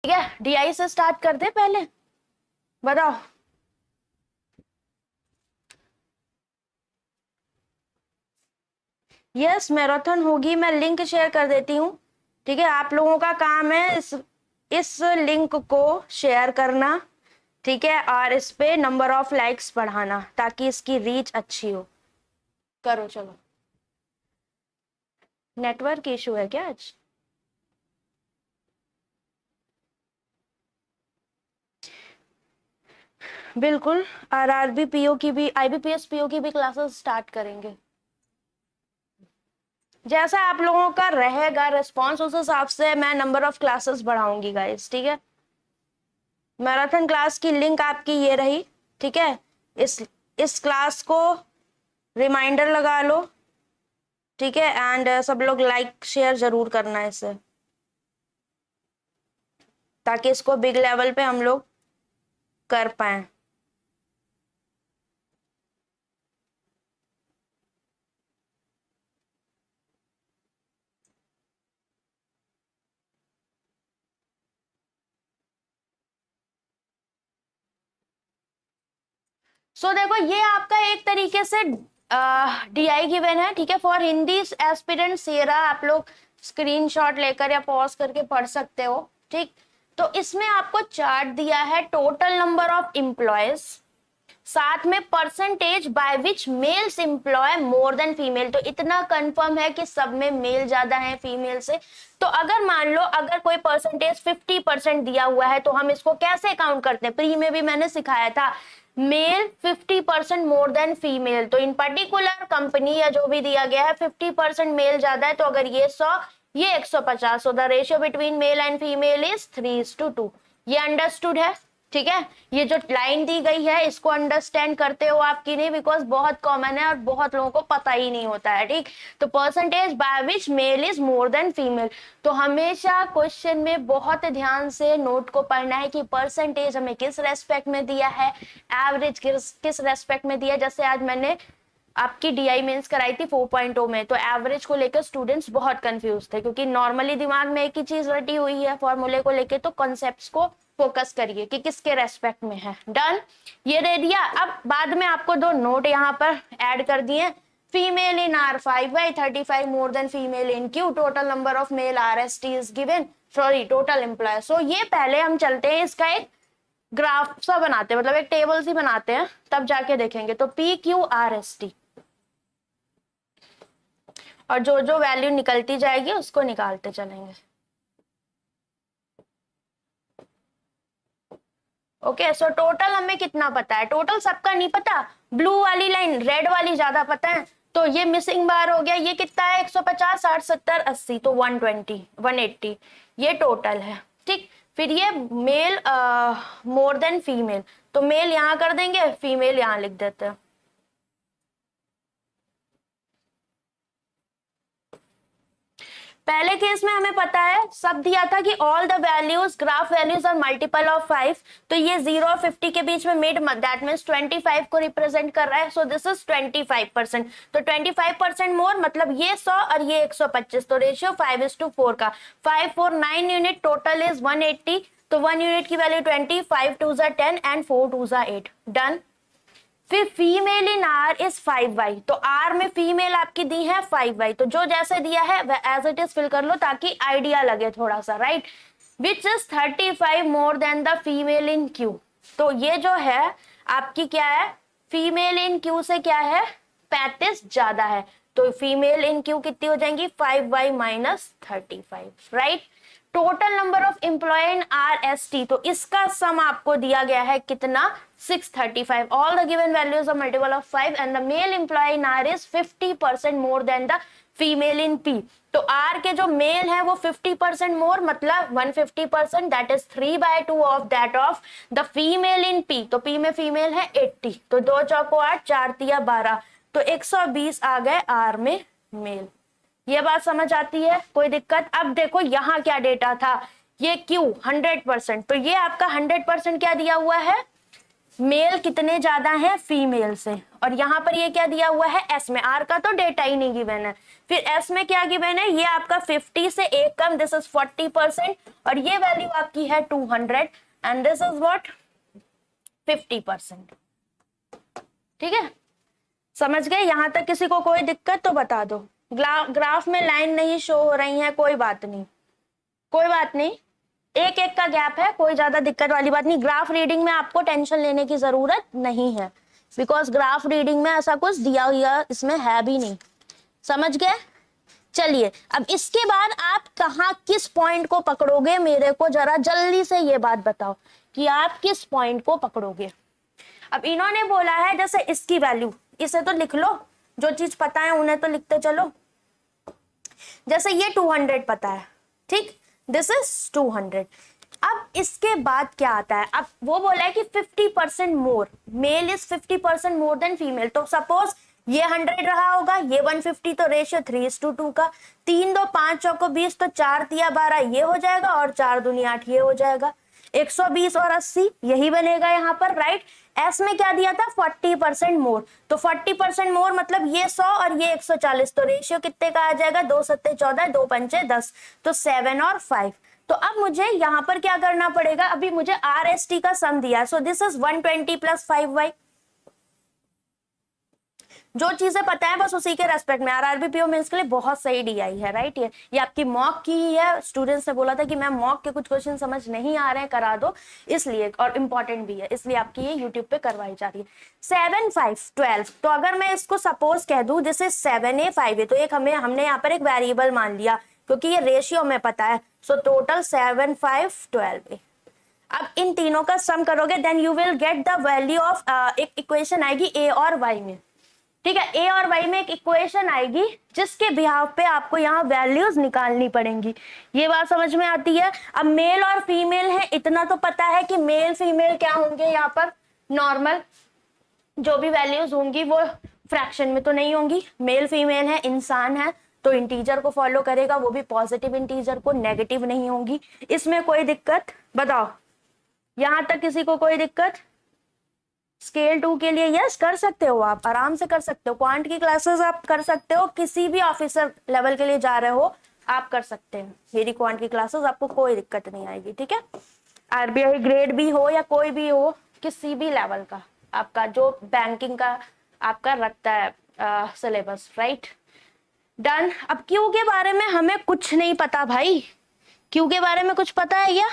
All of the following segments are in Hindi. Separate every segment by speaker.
Speaker 1: ठीक है, डीआई से स्टार्ट करते पहले, बताओ। यस, मैराथन होगी, मैं लिंक शेयर कर देती हूँ। ठीक है, आप लोगों का काम है इस लिंक को शेयर करना। ठीक है, और इस पे नंबर ऑफ लाइक्स बढ़ाना ताकि इसकी रीच अच्छी हो। करो चलो। नेटवर्क इशू है क्या आज? बिल्कुल, आरआरबी पीओ की भी, आईबीपीएस पीओ की भी क्लासेस स्टार्ट करेंगे। जैसा आप लोगों का रहेगा रिस्पॉन्स उस हिसाब से मैं नंबर ऑफ क्लासेस बढ़ाऊंगी गाइस। ठीक है, मैराथन क्लास की लिंक आपकी ये रही। ठीक है, इस क्लास को रिमाइंडर लगा लो। ठीक है, एंड सब लोग लाइक शेयर जरूर करना है इसे, ताकि इसको बिग लेवल पे हम लोग कर पाए। देखो, ये आपका एक तरीके से डीआई गिवन है। ठीक है, फॉर हिंदी एस्पिरेंट सेरा आप लोग स्क्रीनशॉट लेकर या पॉज करके पढ़ सकते हो। ठीक, तो इसमें आपको चार्ट दिया है, टोटल नंबर ऑफ एम्प्लॉयज, साथ में percentage by which males employ more than female. तो इतना कंफर्म है कि सब में मेल ज्यादा है फीमेल से। तो अगर मान लो अगर कोई परसेंटेज 50% दिया हुआ है तो हम इसको कैसे काउंट करते हैं, प्री में भी मैंने सिखाया था, मेल 50% मोर देन फीमेल। तो इन पर्टिकुलर कंपनी या जो भी दिया गया है 50% मेल ज्यादा है, तो अगर ये 100 ये 150, the ratio between male and female is 3:2। ये अंडरस्टूड है? ठीक है, ये जो लाइन दी गई है इसको अंडरस्टैंड करते हो आपकी नहीं, बिकॉज बहुत कॉमन है और बहुत लोगों को पता ही नहीं होता है। ठीक, तो percentage by which male is more than female. तो हमेशा क्वेश्चन में बहुत ध्यान से नोट को पढ़ना है कि परसेंटेज हमें किस रेस्पेक्ट में दिया है, एवरेज किस रेस्पेक्ट में दिया है। जैसे आज मैंने आपकी डीआई मेंस कराई थी 4.0 में, तो एवरेज को लेकर स्टूडेंट्स बहुत कंफ्यूज थे, क्योंकि नॉर्मली दिमाग में एक ही चीज रटी हुई है फॉर्मूले को लेके। तो कॉन्सेप्ट्स को फोकस करिए कि किसके रेस्पेक्ट में है। डन, ये दे दिया। अब बाद में आपको दो नोट यहाँ पर ऐड कर दिए। Female in R 5/35 more than female in Q, total number of male R S T is given, sorry total employ. So ये पहले हम चलते हैं, इसका एक ग्राफ सा बनाते हैं, मतलब एक टेबल सी बनाते हैं, तब जाके देखेंगे। तो P Q R S T, और जो जो वैल्यू निकलती जाएगी उसको निकालते चलेंगे। ओके, सो टोटल हमें कितना पता है? टोटल सबका नहीं पता, ब्लू वाली लाइन रेड वाली ज्यादा पता है। तो ये मिसिंग बार हो गया, ये कितना है? 150, 60, 70, 80, तो 120, 180 ये टोटल है। ठीक, फिर ये मेल मोर देन फीमेल, तो मेल यहां कर देंगे, फीमेल यहां लिख देते हैं। पहले केस में हमें पता है सब दिया था कि all the values, graph values are multiple of 5। तो ये 0 और 50 के बीच में मिड, दैट मींस 25 को रिप्रेजेंट कर रहा है। सो दिस इज 25%। तो 25% मोर मतलब ये 100 और ये 125, तो रेशियो 5:4 का। 5 4 9 यूनिट, टोटल इज 180। तो 1 यूनिट की वैल्यू 20, 5 2 10 एंड 4 2 8। डन। फिर female in R is 5y, तो आर में फीमेल आपकी दी है 5y, तो जो जैसे दिया है एज इट इज फिल कर लो ताकि आइडिया लगे थोड़ा सा, right. Which is 35 more than the female in Q. तो ये जो है आपकी क्या है, फीमेल इन क्यू से क्या है, 35 ज्यादा है। तो फीमेल इन क्यू कितनी हो जाएंगी? 5y minus 35, right. Total number of employ in R S T, तो इसका सम आपको दिया गया है कितना? 635। All the given values are multiple of 5 and the male employ in R is 50% more than the female in P. तो आर के जो मेल है वो 50% मोर, मतलब 150%, that is 3/2 of that of the female in P. तो पी में फीमेल है 80, तो 2 चौको 8, 4 तिया 12, तो 120 आ गए आर में मेल। ये बात समझ आती है? कोई दिक्कत? अब देखो यहाँ क्या डेटा था, ये क्यू 100%, तो ये आपका 100% क्या दिया हुआ है? मेल कितने ज्यादा हैं फीमेल से, और यहाँ पर ये क्या दिया हुआ है एस में, आर का तो डेटा ही नहीं गिवन है, फिर एस में क्या गिवन है, ये आपका 50 से एक कम, दिस इज 40%, और ये वैल्यू आपकी है 200 एंड दिस इज व्हाट 50%। ठीक है, समझ गए? यहां तक किसी को कोई दिक्कत तो बता दो। ग्राफ में लाइन नहीं शो हो रही है, कोई बात नहीं, कोई बात नहीं, एक एक का गैप है, कोई ज्यादा दिक्कत वाली बात नहीं। ग्राफ रीडिंग में आपको टेंशन लेने की जरूरत नहीं है, बिकॉज ग्राफ रीडिंग में ऐसा कुछ दिया हुआ इसमें है भी नहीं। समझ गए? चलिए, अब इसके बाद आप कहाँ किस पॉइंट को पकड़ोगे, मेरे को जरा जल्दी से ये बात बताओ कि आप किस पॉइंट को पकड़ोगे। अब इन्होंने बोला है जैसे इसकी वैल्यू, इसे तो लिख लो, जो चीज पता है उन्हें तो लिखते चलो। जैसे ये 200 पता है, ठीक, दिस इज 200। अब इसके बाद क्या आता है, अब वो बोला है कि 50% more, male is 50% more than female. तो सपोज ये 100 रहा होगा, ये 150, तो रेशियो 3:2 का, 3 2 5 चौको 20, तो 4 तिया 12 ये हो जाएगा, और 4 दूनी 8 ये हो जाएगा। 120 और 80 यही बनेगा यहाँ पर, राइट। एस में क्या दिया था 40% मोर, तो 40% मोर मतलब ये 100 और ये 140, तो रेशियो कितने का आ जाएगा, 2 7 14, 2 5 10, तो 7 और 5। तो अब मुझे यहाँ पर क्या करना पड़ेगा, अभी मुझे आर एस टी का सम दिया, सो दिस इज 120 + 5y। जो चीजें पता है बस उसी के रेस्पेक्ट में। आरआरबी पीओ मेंस के लिए बहुत सही डीआई है, राइट। ये आपकी मॉक की ही है। स्टूडेंट्स ने बोला था कि मैम मॉक के कुछ क्वेश्चन समझ नहीं आ रहे हैं, करा दो, इसलिए, और इम्पोर्टेंट भी है, इसलिए आपकी ये यूट्यूब पे करवाई जा रही है। 7 5 12, तो अगर मैं इसको सपोज कह दूं जैसे 7a 5a, तो एक हमने यहाँ पर एक वेरिएबल मान लिया क्योंकि ये रेशियो में पता है, सो टोटल 7 5 12a। अब इन तीनों का सम करोगे then you will get the value of, एक इक्वेशन आएगी ए और वाई में, ठीक है। ए और वाई में एक इक्वेशन आएगी जिसके बिहाफ पे आपको यहाँ वैल्यूज निकालनी पड़ेंगी। ये बात समझ में आती है? अब मेल और फीमेल है, इतना तो पता है कि मेल फीमेल क्या होंगे, यहाँ पर नॉर्मल जो भी वैल्यूज होंगी वो फ्रैक्शन में तो नहीं होंगी। मेल फीमेल है, इंसान है, तो इंटीजर को फॉलो करेगा, वो भी पॉजिटिव इंटीजर को, नेगेटिव नहीं होंगी। इसमें कोई दिक्कत बताओ, यहां तक किसी को कोई दिक्कत? स्केल 2 के लिए यस कर सकते हो, आप आराम से कर सकते हो। क्वांट की क्लासेस आप कर सकते हो, किसी भी ऑफिसर लेवल के लिए जा रहे हो आप कर सकते हैं मेरी क्वांट की क्लासेस, आपको कोई दिक्कत नहीं आएगी, ठीक है। आरबीआई ग्रेड भी हो या कोई भी हो, किसी भी लेवल का आपका जो बैंकिंग का आपका रखता है सिलेबस, राइट। डन। अब क्यू के बारे में हमें कुछ नहीं पता भाई, क्यू के बारे में कुछ पता है या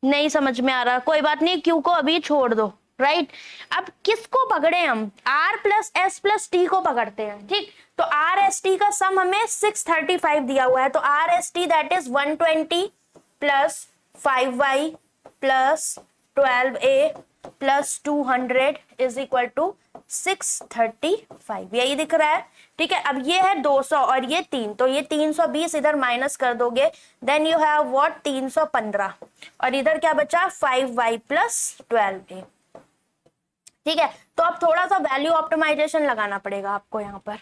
Speaker 1: नहीं समझ में आ रहा? कोई बात नहीं, क्यू को अभी छोड़ दो, राइट। अब किसको पकड़े हम? R + S + T को पकड़ते हैं, ठीक। तो RST का सम हमें 635 दिया हुआ है, तो RST that is 120 + 5y + 12a + 200 = 635, यही दिख रहा है, ठीक है। अब ये है 200 और ये 3, तो ये 320 इधर माइनस कर दोगे, देन यू हैव व्हाट 315, और इधर क्या बचा 5y + 12a, ठीक है। तो अब थोड़ा सा वैल्यू ऑप्टिमाइजेशन लगाना पड़ेगा आपको यहाँ पर,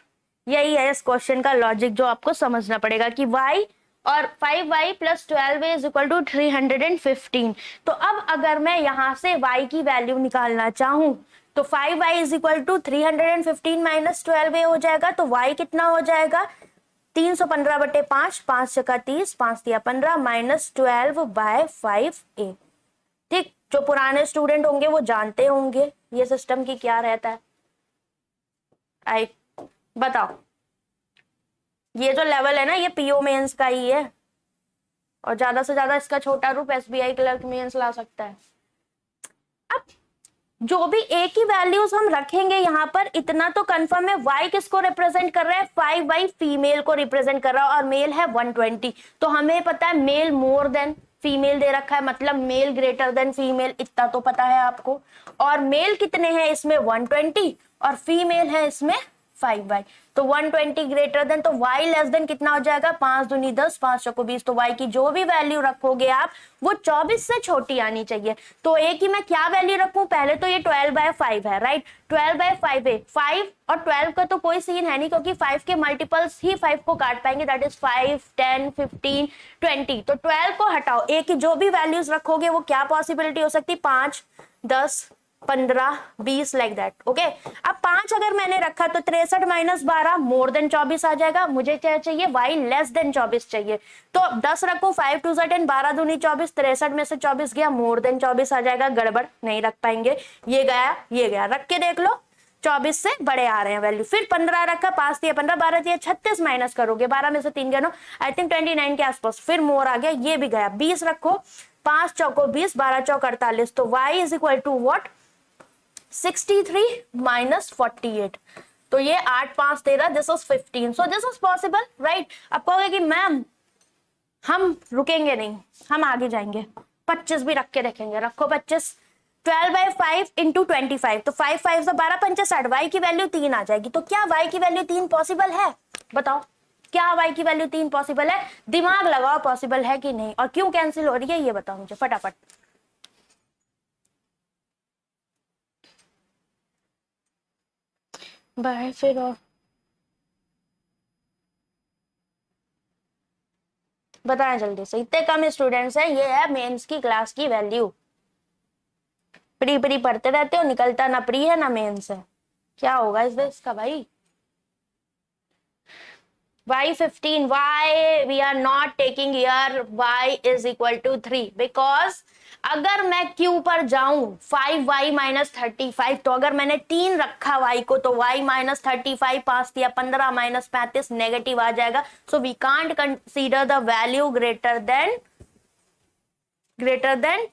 Speaker 1: यही है इस क्वेश्चन का लॉजिक जो आपको समझना पड़ेगा कि y और 5y + 12a = 315। तो अब अगर मैं यहाँ से y की वैल्यू निकालना चाहूं तो 5y = 315 - 12a हो जाएगा, तो y कितना हो जाएगा 315/5, 5 × 30, 5 × 15 -12/5a, ठीक। जो पुराने स्टूडेंट होंगे वो जानते होंगे ये सिस्टम की क्या रहता है। आई बताओ, ये जो लेवल है ना ये पीओ मेंस का ही है, और ज्यादा से ज्यादा इसका छोटा रूप एसबीआई क्लर्क मेंस ला सकता है। अब जो भी ए की वैल्यूज हम रखेंगे यहाँ पर, इतना तो कंफर्म है y किसको रिप्रेजेंट कर रहा है, 5y फीमेल को रिप्रेजेंट कर रहा है, और मेल है 120, तो हमें पता है मेल मोर देन फीमेल दे रखा है, मतलब मेल ग्रेटर देन फीमेल, इतना तो पता है आपको। और मेल कितने हैं इसमें 120 और फीमेल है इसमें 5y, तो 120 ग्रेटर देन, तो y लेस देन कितना हो जाएगा 5 दूनी 10, 5 चौको 20, तो y की जो भी वैल्यू रखोगे आप वो 24 से छोटी आनी चाहिए। तो a की मैं क्या वैल्यू रखूं, पहले तो ये 12/5 है, राइट। 12/5 5 और 12 का तो कोई सीन है नहीं क्योंकि 5 के मल्टीपल्स ही 5 को काट पाएंगे, दैट इज 5 10 15 20, तो 12 को हटाओ, a की जो भी वैल्यूज रखोगे वो क्या पॉसिबिलिटी हो सकती है 5 10 15, 20 लाइक दैट। ओके, अब 5 अगर मैंने रखा तो 63 माइनस 12 मोर देन 24 आ जाएगा। मुझे क्या चाहिए, y लेस देन 24 चाहिए। तो 10 रखो, 5 2 10, 12 दूनी 24, 63 में से 24 गया, मोर देन 24 आ जाएगा। गड़बड़ नहीं रख पाएंगे, ये गया ये गया, रख के देख लो 24 से बड़े आ रहे हैं वैल्यू। फिर 15 रखा, 5 दिया 15, 12 दिया 36, माइनस करोगे 12 में से 3 गया, नो आई थिंक 29 के आसपास। फिर मोर आ गया, ये भी गया। 20 रखो, 5 चौको 20, 12 चौक 48, तो y is equal to what, 63 minus 48। तो ये 8 5 13, this is 15। So this is possible, right. अब कहोगे कि मैम हम रुकेंगे नहीं, हम आगे जाएंगे, 25 भी रख के देखेंगे। रखो 25, 12/5 इंटू 25, तो 5 5 से 12 5 60, y की वैल्यू 3 आ जाएगी। तो क्या y की वैल्यू 3 पॉसिबल है, बताओ क्या y की वैल्यू 3 पॉसिबल है? दिमाग लगाओ, पॉसिबल है कि नहीं, और क्यों कैंसिल हो रही है ये बताओ मुझे फटाफट। बाय फिर और बताएं जल्दी से, इतने कम स्टूडेंट्स हैं, ये है मेंस की क्लास की वैल्यू। प्री प्री पढ़ते रहते हो, निकलता ना प्री है ना मेंस है, क्या होगा इस देश का भाई। y15, why we are not taking here y is equal to 3 because अगर मैं q पर जाऊं 5y माइनस 35, तो अगर मैंने 3 रखा y को तो y माइनस 35, 5 दिया 15 माइनस 35 नेगेटिव आ जाएगा। So we can't consider the value greater than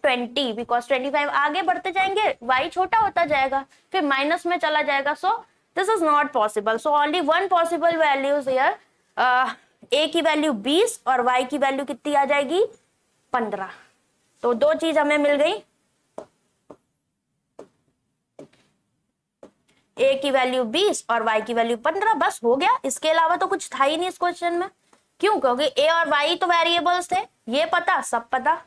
Speaker 1: 20 because 25 आगे बढ़ते जाएंगे y छोटा होता जाएगा, फिर माइनस में चला जाएगा। सो this is not possible. So only one possible values here, a की वैल्यू 20 और y की वैल्यू कितनी आ जाएगी, 15। तो दो चीज हमें मिल गई, a की वैल्यू 20 और y की वैल्यू 15, बस हो गया। इसके अलावा तो कुछ था ही नहीं इस क्वेश्चन में। क्यों, क्योंकि a और y तो वेरिएबल्स थे, ये पता सब पता।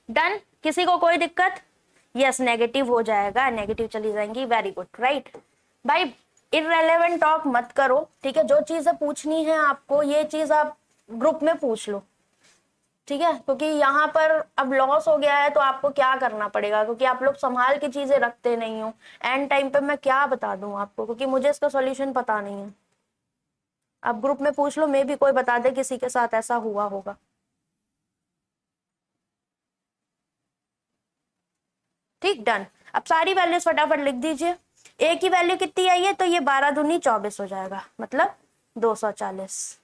Speaker 1: डन, किसी को कोई दिक्कत? यस, नेगेटिव हो जाएगा, नेगेटिव चली जाएंगी, वेरी गुड, राइट। भाई इररेलेवेंट टॉक मत करो, ठीक है। जो चीजें पूछनी है आपको, ये चीज आप ग्रुप में पूछ लो, ठीक है। क्योंकि यहाँ पर अब लॉस हो गया है तो आपको क्या करना पड़ेगा, क्योंकि आप लोग संभाल के चीजें रखते नहीं हो। एंड टाइम पे मैं क्या बता दूं आपको, क्योंकि मुझे इसका सॉल्यूशन पता नहीं है। आप ग्रुप में पूछ लो, मे भी कोई बता दे किसी के साथ ऐसा हुआ होगा। ठीक, डन। अब सारी वैल्यूज फटाफट लिख दीजिए। ए की वैल्यू कितनी आई है, तो ये 12 दूनी 24 हो जाएगा, मतलब 240।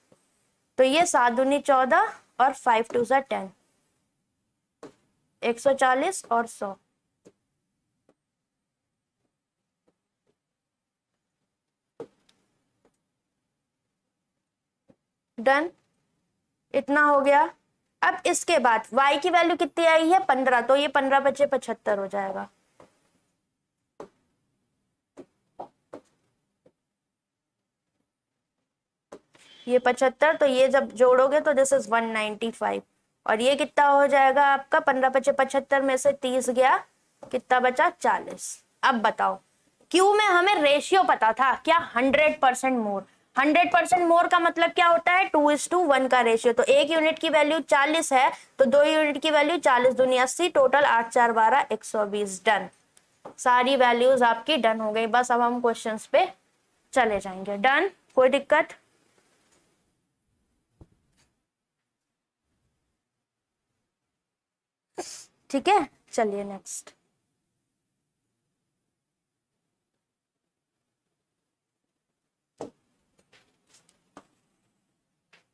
Speaker 1: तो ये 7 दूनी 14 और 5 2 10, 140 और 100। डन, इतना हो गया। अब इसके बाद y की वैल्यू कितनी आई है, 15, तो ये 15 बचे 75 हो जाएगा। ये 75, तो ये जब जोड़ोगे तो दिस इज 195, और ये कितना हो जाएगा आपका, 15 बचे 75 में से 30 गया, कितना बचा, 40। अब बताओ, क्यू में हमें रेशियो पता था क्या, 100% मोर। 100% मोर का मतलब क्या होता है, 2:1 का रेशियो। तो एक यूनिट की वैल्यू 40 है, तो 2 यूनिट की वैल्यू 40 दूनी 80, टोटल 8 4 12 120। डन, सारी वैल्यूज आपकी डन हो गई। बस अब हम क्वेश्चंस पे चले जाएंगे। डन, कोई दिक्कत? ठीक है, चलिए नेक्स्ट।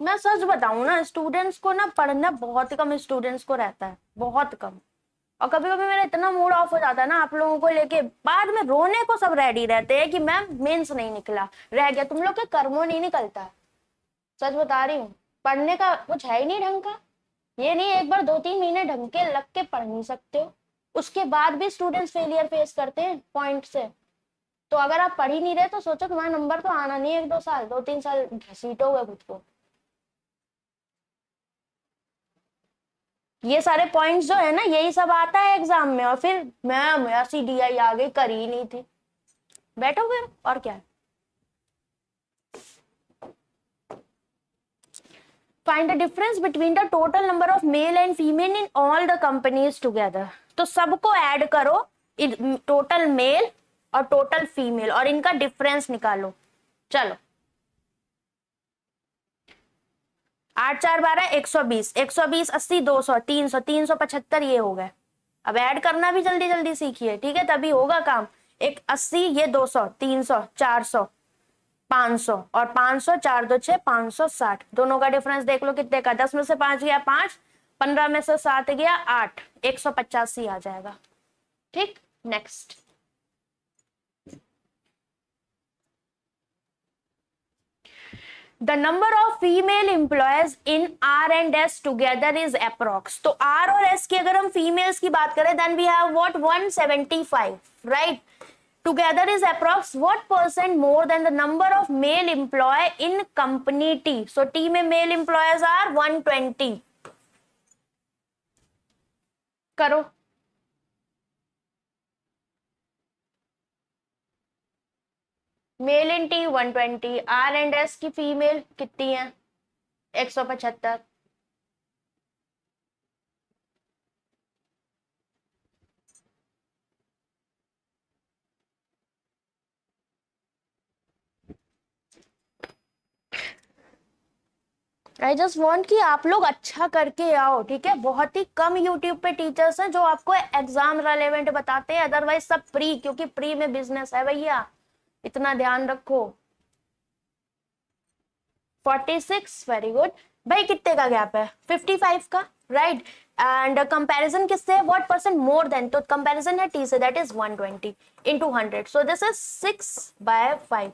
Speaker 1: मैं सच बताऊं ना, स्टूडेंट्स को ना पढ़ना बहुत कम स्टूडेंट्स को रहता है, बहुत कम। और कभी कभी मेरा इतना मूड ऑफ हो जाता है ना आप लोगों को लेके, बाद में रोने को सब रेडी रहते हैं कि मैम मेंस नहीं निकला, रह गया। तुम लोग के कर्मों नहीं निकलता, सच बता रही हूँ। पढ़ने का कुछ है ही नहीं ढंग का। ये नहीं एक बार 2-3 महीने ढंग के लग के पढ़ नहीं सकते हो, उसके बाद भी स्टूडेंट्स फेलियर फेस करते हैं पॉइंट से। तो अगर आप पढ़ ही नहीं रहे तो सोचो तुम्हारा नंबर तो आना नहीं है, 1-2 साल, 2-3 साल घसीटोगे खुद को। ये सारे पॉइंट्स जो है ना, यही सब आता है एग्जाम में, और फिर मैम ऐसी DI आ गई, करी ही नहीं थी, बैठो फिर, और क्या है। Find the difference between the total number of male and female in all the companies together. तो सबको ऐड करो टोटल मेल और टोटल फीमेल और इनका डिफरेंस निकालो। चलो 8 4 12 120, 120 80 200 300 375 ये हो गए। अब ऐड करना भी जल्दी जल्दी सीखिए, ठीक है, तभी होगा काम। एक 80, ये 200, 300 400 500 और 500, 4 2 6 560, दोनों का डिफरेंस देख लो कितने का। 10 में से 5 गया 5, 15 में से 7 गया 8, 185 आ जाएगा। ठीक, next. The number of female employees in R and S together is approx. तो R और S की अगर हम females की बात करें then we have what 175, right? Together is approx what percent more than the number of male employee in company T? So T में male employees are 120. करो। Male in T 120, R and S की फीमेल कितनी है 175। आई जस्ट वॉन्ट कि आप लोग अच्छा करके आओ, ठीक है। बहुत ही कम यूट्यूब पे टीचर्स हैं जो आपको एग्जाम रेलेवेंट बताते हैं, अदरवाइज सब प्री, क्योंकि प्री में बिजनेस है भैया, इतना ध्यान रखो। 46, वेरी गुड भाई। कितने का गैप है 55 का, राइट। एंड कंपैरिजन किससे, व्हाट परसेंट मोर देन, तो कंपैरिजन है टी से, that is 120 into 100, so this is 6/5।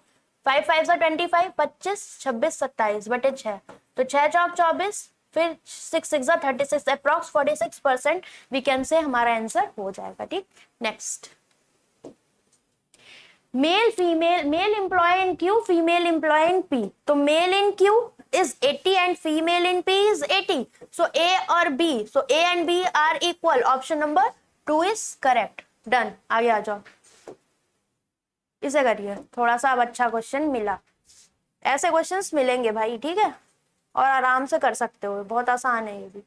Speaker 1: 5 5 से 25, 25 26 27 बटे 6, तो 6 चौक 24, फिर 6 6 36, अप्रॉक्स 46% वी कैन से हमारा आंसर हो जाएगा। ठीक, next. Male female, male employ in Q, female employ in P. तो male in Q is 80 and female in P is 80. So A और B, so A and B are equal. Option number 2 is correct. Done. आगे आ जाओ, इसे करिए थोड़ा सा। अब अच्छा क्वेश्चन मिला, ऐसे क्वेश्चंस मिलेंगे भाई, ठीक है, और आराम से कर सकते हो, बहुत आसान है ये भी।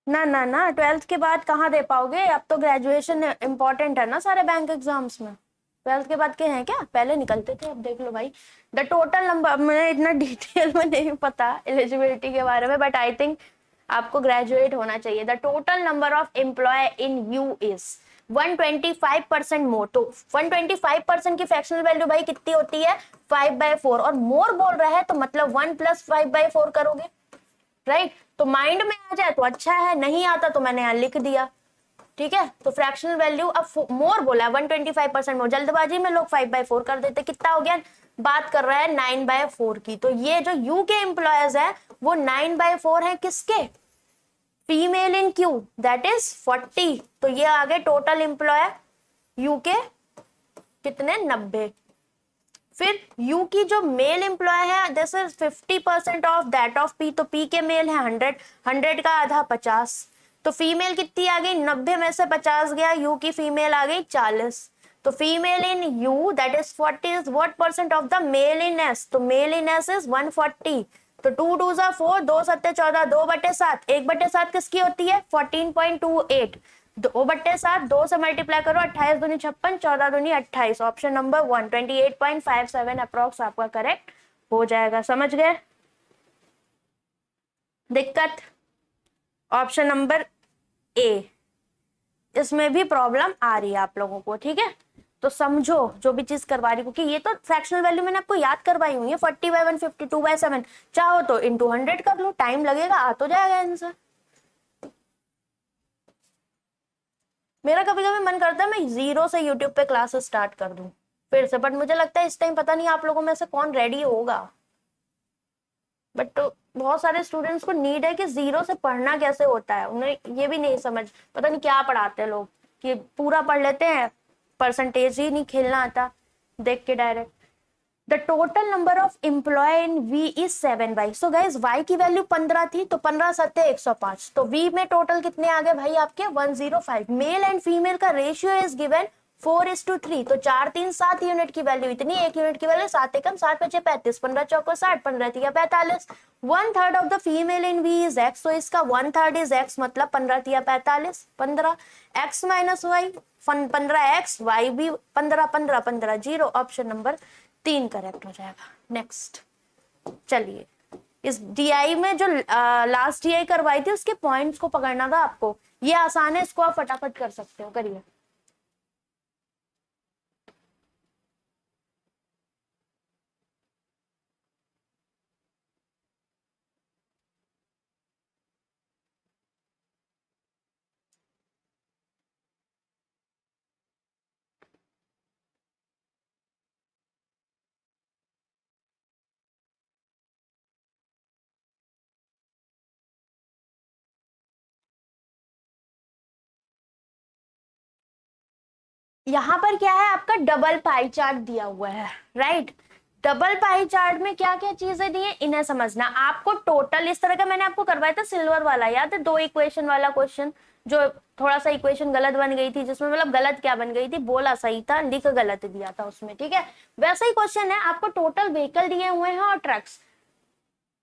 Speaker 1: ना ना ना, 12th के बाद कहाँ दे पाओगे, अब तो ग्रेजुएशन इंपॉर्टेंट है ना सारे बैंक एग्जाम्स में। 12th के बाद के हैं क्या, पहले निकलते थे, अब देख लो भाई। द टोटल नंबर, मुझे इतना डिटेल में नहीं पता एलिजिबिलिटी के बारे में, बट आई थिंक आपको ग्रेजुएट होना चाहिए। The total number of employ in U is 125% more. तो 125% की फ्रैक्शनल वैल्यू भाई कितनी होती है 5/4, और मोर बोल रहा है तो मतलब 1 + 5/4 करोगे, राइट। तो माइंड में आ जाए तो अच्छा है, नहीं आता तो मैंने यहां लिख दिया, ठीक है। तो फ्रैक्शनल वैल्यू, अब मोर बोला 125% मोर, जल्दबाजी में लोग 5/4 कर देते, कितना हो गया, बात कर रहा है 9/4 की। तो ये जो यू के एम्प्लॉयज है वो 9/4 है किसके, female in Q, that is 40। तो ये आ गए टोटल एम्प्लॉय यू के कितने 90। फिर यू की जो मेल एम्प्लॉय है this is 50% of that of P. तो पी के मेल है 100, 100 का आधा 50, तो फीमेल कितनी आ गई 90 में से 50 गया, यू की फीमेल आ गई 40। तो female in U that is 40 is what percent of the male in S, तो मेल इन एस इज 140। तो 2 2 4, 2 7 14, 2/7, 1/7 किसकी होती है 14.28, 2/7, 2 से मल्टीप्लाई करो, 28 दूनी 56, 14 दूनी 28, ऑप्शन नंबर 1 28.57 अप्रॉक्स आपका करेक्ट हो जाएगा। समझ गए दिक्कत, ऑप्शन नंबर ए, इसमें भी प्रॉब्लम आ रही है आप लोगों को, ठीक है। तो समझो जो भी चीज करवा रही, क्योंकि ये तो फ्रैक्शनल वैल्यू मैंने आपको याद करवाई हुई है, 40/1 52/7, चाहो तो इंटू 100 कर लो, टाइम लगेगा, आ तो जाएगा आंसर। मेरा कभी कभी मन करता है मैं 0 से यूट्यूब पे क्लासेस स्टार्ट कर दूं फिर से, बट मुझे लगता है इस टाइम पता नहीं आप लोगों में से कौन रेडी होगा। बट तो बहुत सारे स्टूडेंट्स को नीड है कि 0 से पढ़ना कैसे होता है, उन्हें ये भी नहीं समझ, पता नहीं क्या पढ़ाते हैं लोग, कि पूरा पढ़ लेते हैं, परसेंटेज ही नहीं खेलना आता देख के direct. The total number of employ in V is 7/, so guys Y की वैल्यू 15 थी, तो 15 7 105, तो वी में टोटल कितने आ गए भाई आपके 105। मेल एंड फीमेल का रेशियो इज गिवन 4:3, तो 4 3 7 यूनिट की वैल्यू इतनी, 1 यूनिट की वैल्यू 7 एकम 7 5 35, 15 चौको 60, 15 तिया 45। 1/3 of the female in V is X, तो इसका 1/3 इज एक्स, मतलब 15 तिया 45, 15 X minus Y, 15 X, Y भी 15 15 15 0, ऑप्शन नंबर 3 करेक्ट हो जाएगा। नेक्स्ट चलिए, इस डीआई में जो लास्ट डीआई करवाई थी उसके पॉइंट्स को पकड़ना था आपको, ये आसान है, इसको आप फटाफट कर सकते हो, करिए। यहाँ पर क्या है, आपका डबल पाई चार्ट दिया हुआ है, राइट। डबल पाई चार्ट में क्या क्या चीजें दी है इन्हें समझना। आपको टोटल इस तरह का मैंने आपको करवाया था सिल्वर वाला, याद है, 2 इक्वेशन वाला क्वेश्चन, जो थोड़ा सा इक्वेशन गलत बन गई थी, जिसमें मतलब गलत क्या बन गई थी, बोला सही था, लिख गलत दिया था उसमें, ठीक है। वैसा ही क्वेश्चन है, आपको टोटल व्हीकल दिए हुए हैं और ट्रक्स,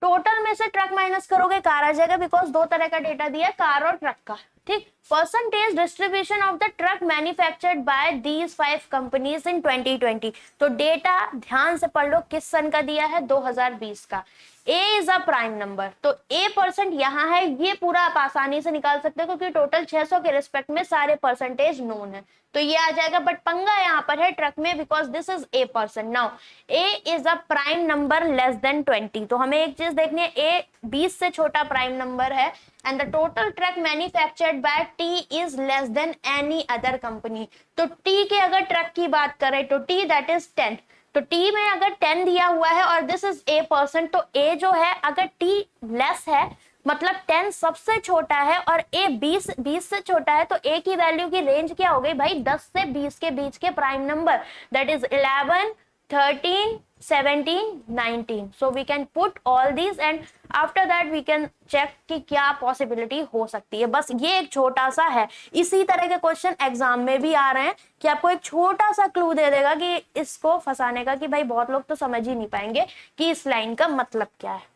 Speaker 1: टोटल में से ट्रक माइनस करोगे कार आ जाएगा, बिकॉज 2 तरह का डेटा दिया है, कार और ट्रक का, ठीक। Percentage distribution of the truck manufactured by these 5 companies in 2020, तो डेटा ध्यान से पढ़ लो, किस सन का दिया है, 2020 का। ए इज अ प्राइम नंबर, तो ए परसेंट यहाँ है, ये पूरा आप आसानी से निकाल सकते हो क्योंकि टोटल 600 के रिस्पेक्ट में सारे परसेंटेज नोन है, तो ये आ जाएगा। बट पंगा यहाँ पर है ट्रक में, because this is a percent. Now A is a prime number less than 20, तो हमें एक चीज देखनी है, ए 20 से छोटा प्राइम नंबर है, and the total truck manufactured by T is less than any other company. तो टी के अगर ट्रक की बात करें तो टी दैट इज 10, तो टी में अगर 10 दिया हुआ है और दिस इज ए परसेंट, तो ए जो है अगर टी लेस है मतलब 10 सबसे छोटा है और ए 20 से छोटा है, तो ए की वैल्यू की रेंज क्या हो गई भाई, 10 से 20 के बीच के prime number, that is 11 13 17 19। so we can put all these and after that we can check कि क्या पॉसिबिलिटी हो सकती है। बस ये एक छोटा सा है, इसी तरह के क्वेश्चन एग्जाम में भी आ रहे हैं कि आपको एक छोटा सा क्लू दे देगा कि इसको फंसाने का, कि भाई बहुत लोग तो समझ ही नहीं पाएंगे कि इस लाइन का मतलब क्या है।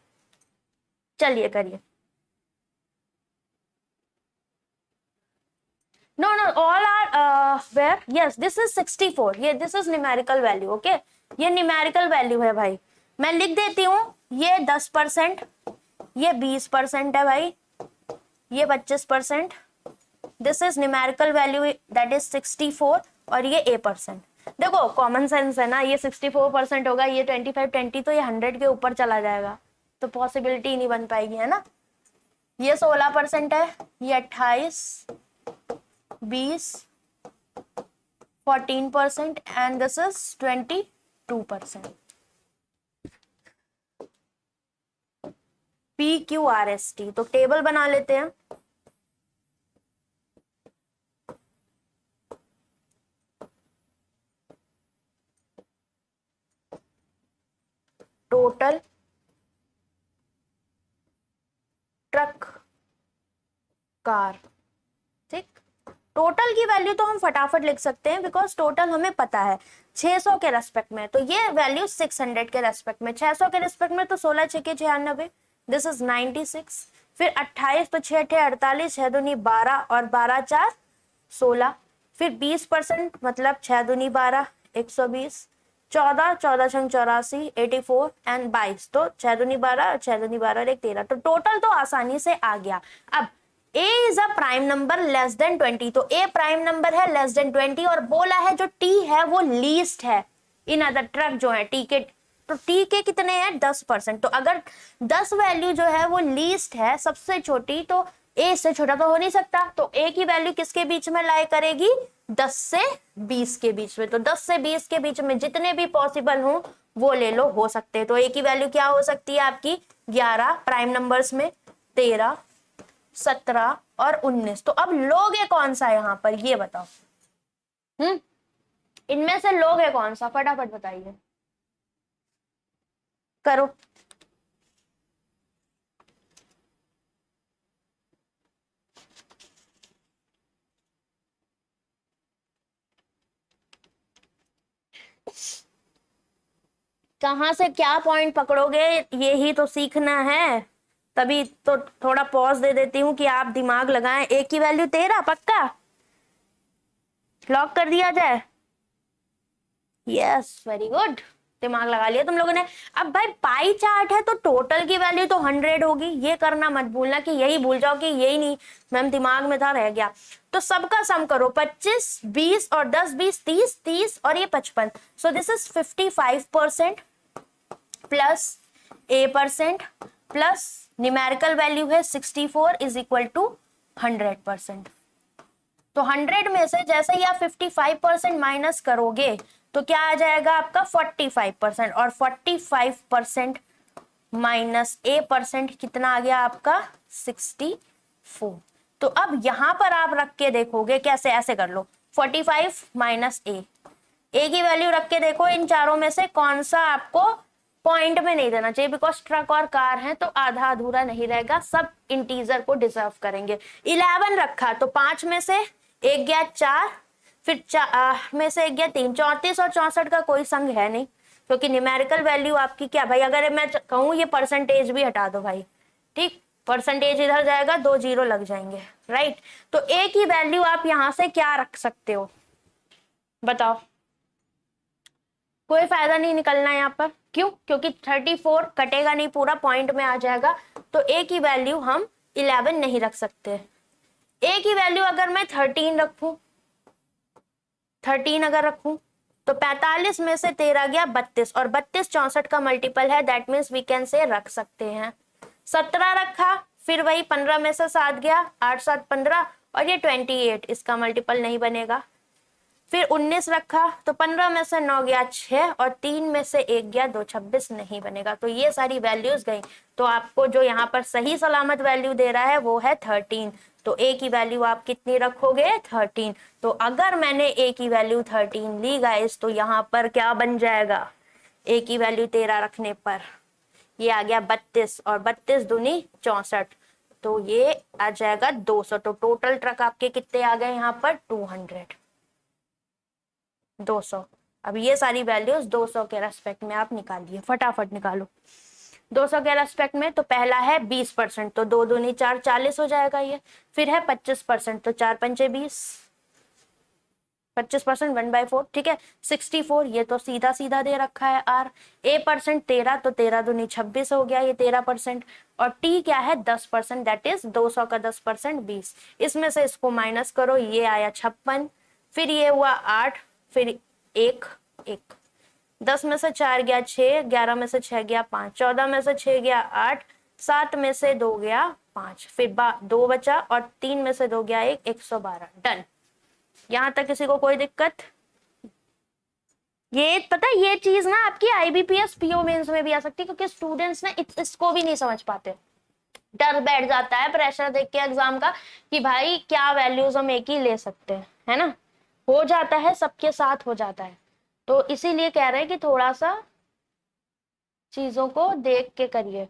Speaker 1: चलिए करिए। No, all are where? Yes, this is 64, ये this is numerical value, okay? ये numerical value है भाई, मैं लिख देती हूँ, ये 10%, ये 20% है भाई, ये 25%, this is numerical value that is 64 और ये A%। देखो कॉमन सेंस है ना, ये 64% होगा, ये 25 20, तो ये 100 के ऊपर चला जाएगा, तो पॉसिबिलिटी नहीं बन पाएगी, है ना। ये 16% है, ये 28 20 14% and this is 22%। PQRST, तो टेबल बना लेते हैं। टोटल ट्रक कार, ठीक। टोटल की वैल्यू तो हम फटाफट लिख सकते हैं बिकॉज टोटल हमें पता है 600 के रेस्पेक्ट में, तो ये वैल्यू 600 के रेस्पेक्ट में, 600 के रेस्पेक्ट में तो 16 6 के 96, दिस इज 96। फिर 28, तो 6 6 48, 6 दूनी 12 और 12 4 16। फिर 20% मतलब 6 दूनी 12 120, 14 14 छंग 84 84 एंड 22, तो 6 दूनी 12 6 दूनी 12 और 1 13, तो टोटल तो आसानी से आ गया। अब A is a prime number less than 20, तो A प्राइम नंबर है लेस देन 20, और बोला है जो T है वो लीस्ट है इन अदर ट्रक जो है T के, तो T के कितने हैं 10%, तो अगर 10 वैल्यू जो है वो लीस्ट है सबसे छोटी, तो A से छोटा तो हो नहीं सकता, तो A की वैल्यू किसके बीच में लाई करेगी, 10 से 20 के बीच में, तो 10 से 20 के बीच में जितने भी पॉसिबल हो वो ले लो, हो सकते हैं। तो A की वैल्यू क्या हो सकती है आपकी 11, प्राइम नंबर्स में 13 17 और 19, तो अब लोगे कौन सा यहां पर ये बताओ, इनमें से लोगे कौन सा, फटाफट बताइए, करो। कहाँ से क्या पॉइंट पकड़ोगे यही तो सीखना है, तभी तो थोड़ा पॉज दे देती हूँ कि आप दिमाग लगाएं। ए की वैल्यू 13 पक्का लॉक कर दिया जाए। यस वेरी गुड, दिमाग लगा लिया तुम लोगों ने। अब भाई पाई चार्ट है तो टोटल की वैल्यू तो 100 होगी, ये करना मत भूलना कि यही भूल जाओ कि यही नहीं मैम दिमाग में था रह गया। तो सबका सम करो, 25 20 और 10 20 30 30 और ये 55। सो this is 55% plus a% plus numerical value है 64 इज इक्वल टू 100%। तो 100 में से जैसे ही आप 55% माइनस करोगे तो क्या आ जाएगा आपका 45%, और 45% माइनस a% कितना आ गया आपका 64। तो अब यहां पर आप रख के देखोगे कैसे, ऐसे कर लो 45 माइनस ए की वैल्यू रख के देखो इन चारों में से कौन सा आपको पॉइंट में नहीं देना चाहिए, बिकॉज ट्रक और कार है तो आधा अधूरा नहीं रहेगा, सब इंटीजर को डिजर्व करेंगे। 11 रखा तो 5 में से एक गया 4, फिर में से एक गया 3, 34 और 64 का कोई संग है नहीं, क्योंकि न्यूमेरिकल वैल्यू आपकी क्या भाई, अगर मैं कहूं ये परसेंटेज भी हटा दो भाई, ठीक, परसेंटेज इधर जाएगा 2 जीरो लग जाएंगे, राइट। तो ए की वैल्यू आप यहां से क्या रख सकते हो बताओ, कोई फायदा नहीं निकलना है यहाँ पर, क्यों, क्योंकि 34 कटेगा नहीं, पूरा पॉइंट में आ जाएगा। तो ए की वैल्यू हम 11 नहीं रख सकते। ए की वैल्यू अगर मैं 13 रखूं, 13 अगर रखूं तो 45 में से 13 गया 32, और 32 64 का मल्टीपल है, दैट मीन्स वी कैन से रख सकते हैं। 17 रखा, फिर वही 15 में से 7 गया, 8 7 15, और ये 28 इसका मल्टीपल नहीं बनेगा। फिर 19 रखा तो 15 में से 9 गया 6, और 3 में से 1 गया 2, 26 नहीं बनेगा। तो ये सारी वैल्यूज गई, तो आपको जो यहाँ पर सही सलामत वैल्यू दे रहा है वो है 13। तो ए की वैल्यू आप कितनी रखोगे 13। तो अगर मैंने ए की वैल्यू 13 ली गाइस, तो यहाँ पर क्या बन जाएगा, ए की वैल्यू 13 रखने पर ये आ गया 32, और 32 दूनी 64, तो ये आ जाएगा 200। तो टोटल ट्रक आपके कितने आ गए यहाँ पर 200। अब ये सारी वैल्यूज 200 के रेस्पेक्ट में आप निकालिए, फटाफट निकालो 200 के रेस्पेक्ट में। तो पहला है 20%, तो 2 दूनी 4 40 हो जाएगा ये। फिर है 25%, तो 4 पंचे 20, 25% 1/4, ठीक है। 64 ये तो सीधा सीधा दे रखा है आर। a% 13, तो 13 दूनी 26 हो गया ये 13%, और टी क्या है 10%, दैट इज 200 का 10% 20। इसमें से इसको माइनस करो, ये आया 56, फिर ये हुआ 8, फिर 1 1, 10 में से 4 गया 6, 11 में से 6 गया 5, 14 में से 6 गया 8, 7 में से 2 गया 5, फिर 2 बचा, और 3 में से 2 गया 1, 112। डन। यहां तक किसी को कोई दिक्कत? ये पता है ये चीज ना आपकी आईबीपीएस पीओ मेंस में भी आ सकती है, क्योंकि स्टूडेंट्स ना इसको भी नहीं समझ पाते, डर बैठ जाता है प्रेशर देख के एग्जाम का कि भाई क्या वैल्यूज हम एक ही ले सकते हैं, है ना, हो जाता है सबके साथ हो जाता है। तो इसीलिए कह रहे हैं कि थोड़ा सा चीजों को देख के करिए।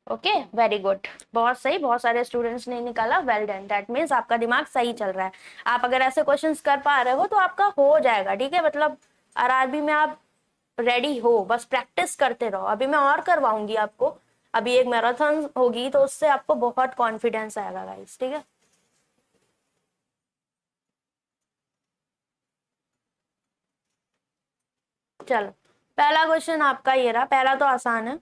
Speaker 1: ओके वेरी गुड, बहुत सही, बहुत सारे स्टूडेंट्स ने निकाला, वेल डन, दैट मीन्स आपका दिमाग सही चल रहा है। आप अगर ऐसे क्वेश्चंस कर पा रहे हो तो आपका हो जाएगा, ठीक है, मतलब आरआरबी में आप रेडी हो, बस प्रैक्टिस करते रहो। अभी मैं और करवाऊंगी आपको, अभी एक मैराथन होगी तो उससे आपको बहुत कॉन्फिडेंस आएगा गाइस, ठीक है। चलो पहला क्वेश्चन आपका ये रहा, पहला तो आसान है।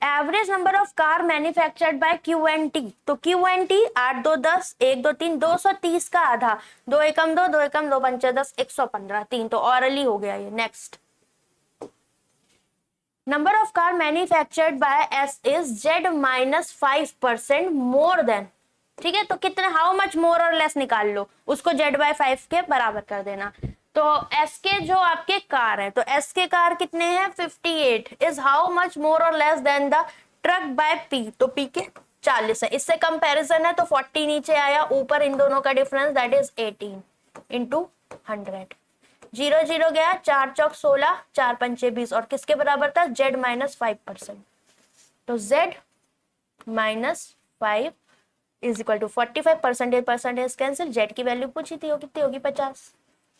Speaker 1: Average number of car manufactured by Q and T, तो क्यू एंड टी 8 2 10 1 2 3 230 का आधा, 2 एकम 2 2 एकम 2 पंचे 10 115 3, तो ऑरली हो गया ये। Next, number of car manufactured by S is Z minus 5% more than, ठीक है, तो कितने, हाउ मच मोर और लेस निकाल लो, उसको जेड बाय 5 के बराबर कर देना। तो एस के जो आपके कार है, तो एस के कार कितने हैं 58, इज हाउ मच मोर और less than the truck by P, तो पी के 40 है, इससे कंपैरिजन है तो 40 नीचे आया, ऊपर इन दोनों का डिफरेंस दैट इज 18 इंटू 100, 0 0 गया, 4 चौक 16, 4 पंचे 20, और किसके बराबर था जेड माइनस 5%, तो Z minus 5 is equal to 45, percentage cancel, Z की वैल्यू पूछी थी वो कितनी होगी 50।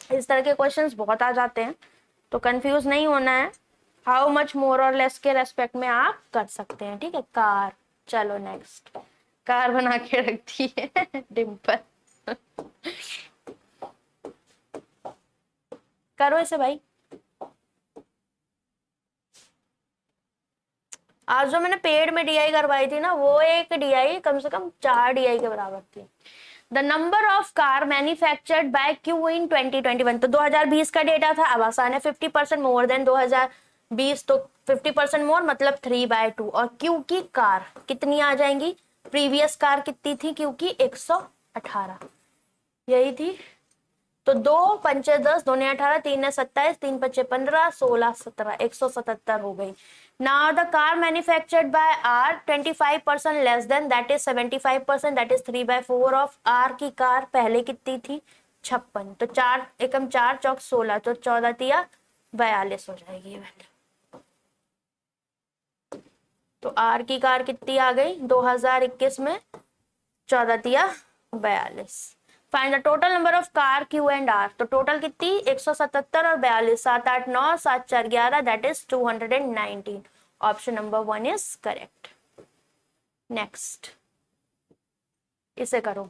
Speaker 1: इस तरह के क्वेश्चंस बहुत आ जाते हैं, तो कंफ्यूज नहीं होना है। हाउ मच मोर और लेस के रेस्पेक्ट में आप कर सकते हैं, ठीक है। कार, चलो नेक्स्ट, कार बना के रखती है डिम्पल करो इसे भाई। आज जो मैंने पेड में डीआई करवाई थी ना, वो एक डीआई कम से कम 4 डीआई के बराबर थी। The number of car manufactured by Q in 2021, तो 2020 का डेटा था। अब आसान है, 50% मोर देन 2020, तो 50% मोर मतलब 3/2। और क्यू की कार कितनी आ जाएंगी, प्रीवियस कार कितनी थी क्यू की 118, यही थी। तो 2 पंचे 10, 2 ने 18, 3 ने 27, 3 पंचे 15, 16 17, 177 हो गई। Now the car manufactured by R 25% less than, that is 75%, that is 3/4 of R की कार पहले कितनी थी 56। तो 4 एकम 4 चौक 16, तो 14 तिया 42 हो जाएगी वैल्यू। तो आर की कार कितनी आ गई 2021 में 14 तिया 42। Find the total number of car Q and R, तो टोटल कितनी 177 और 42, 7 8 9, 7 4 11, that is 219। Option number 1 is correct. Next, इसे करो।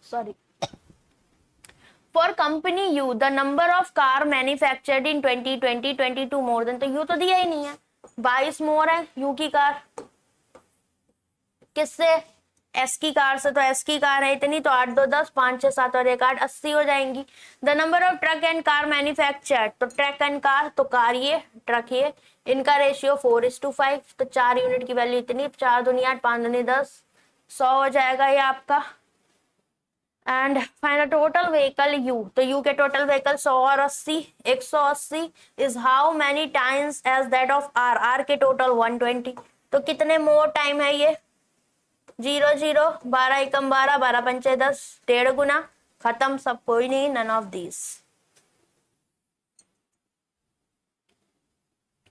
Speaker 1: Sorry. For company U, the number of car manufactured in 2020, 22 more than, तो U तो दिया ही नहीं है, 22 मोर है U की कार। किससे, S की कार से, तो S की कार है इतनी, तो 8 2 10, 5 6 7 और 1 8, 80 हो जाएंगी। The number of truck and car manufactured, तो ट्रक एंड कार, तो कार ये ट्रक ये, इनका रेशियो 4:5, तो 4 यूनिट की वैल्यू इतनी, 4 दूनी 8, 5 दूनी 10, 100 हो जाएगा ये आपका। And find total vehicle U, तो यू के टोटल व्हीकल 100 और 80, 180 is how many times as that of R, R के टोटल 120, तो कितने मोर टाइम है ये 0 0, 12 एकम 12, 12 पंचे 10, 1.5 गुना, खत्म, सब कोई नहीं, नन ऑफ दीज।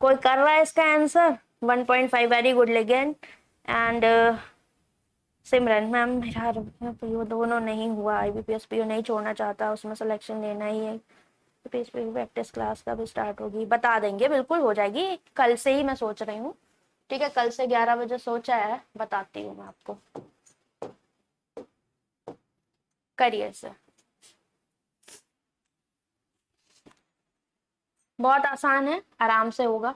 Speaker 1: कोई कर रहा है इसका answer 1.5, very good legend. And Simran ma'am, मेरा पीओ दोनों नहीं हुआ, आईबीपीएस पीओ नहीं छोड़ना चाहता, उसमें सिलेक्शन लेना ही है। प्रैक्टिस क्लास कब स्टार्ट होगी, बता देंगे, बिल्कुल हो जाएगी, कल से ही मैं सोच रही हूँ, ठीक है। कल से 11 बजे सोचा है, बताती हूँ मैं आपको, करिए सर। बहुत आसान है, आराम से होगा।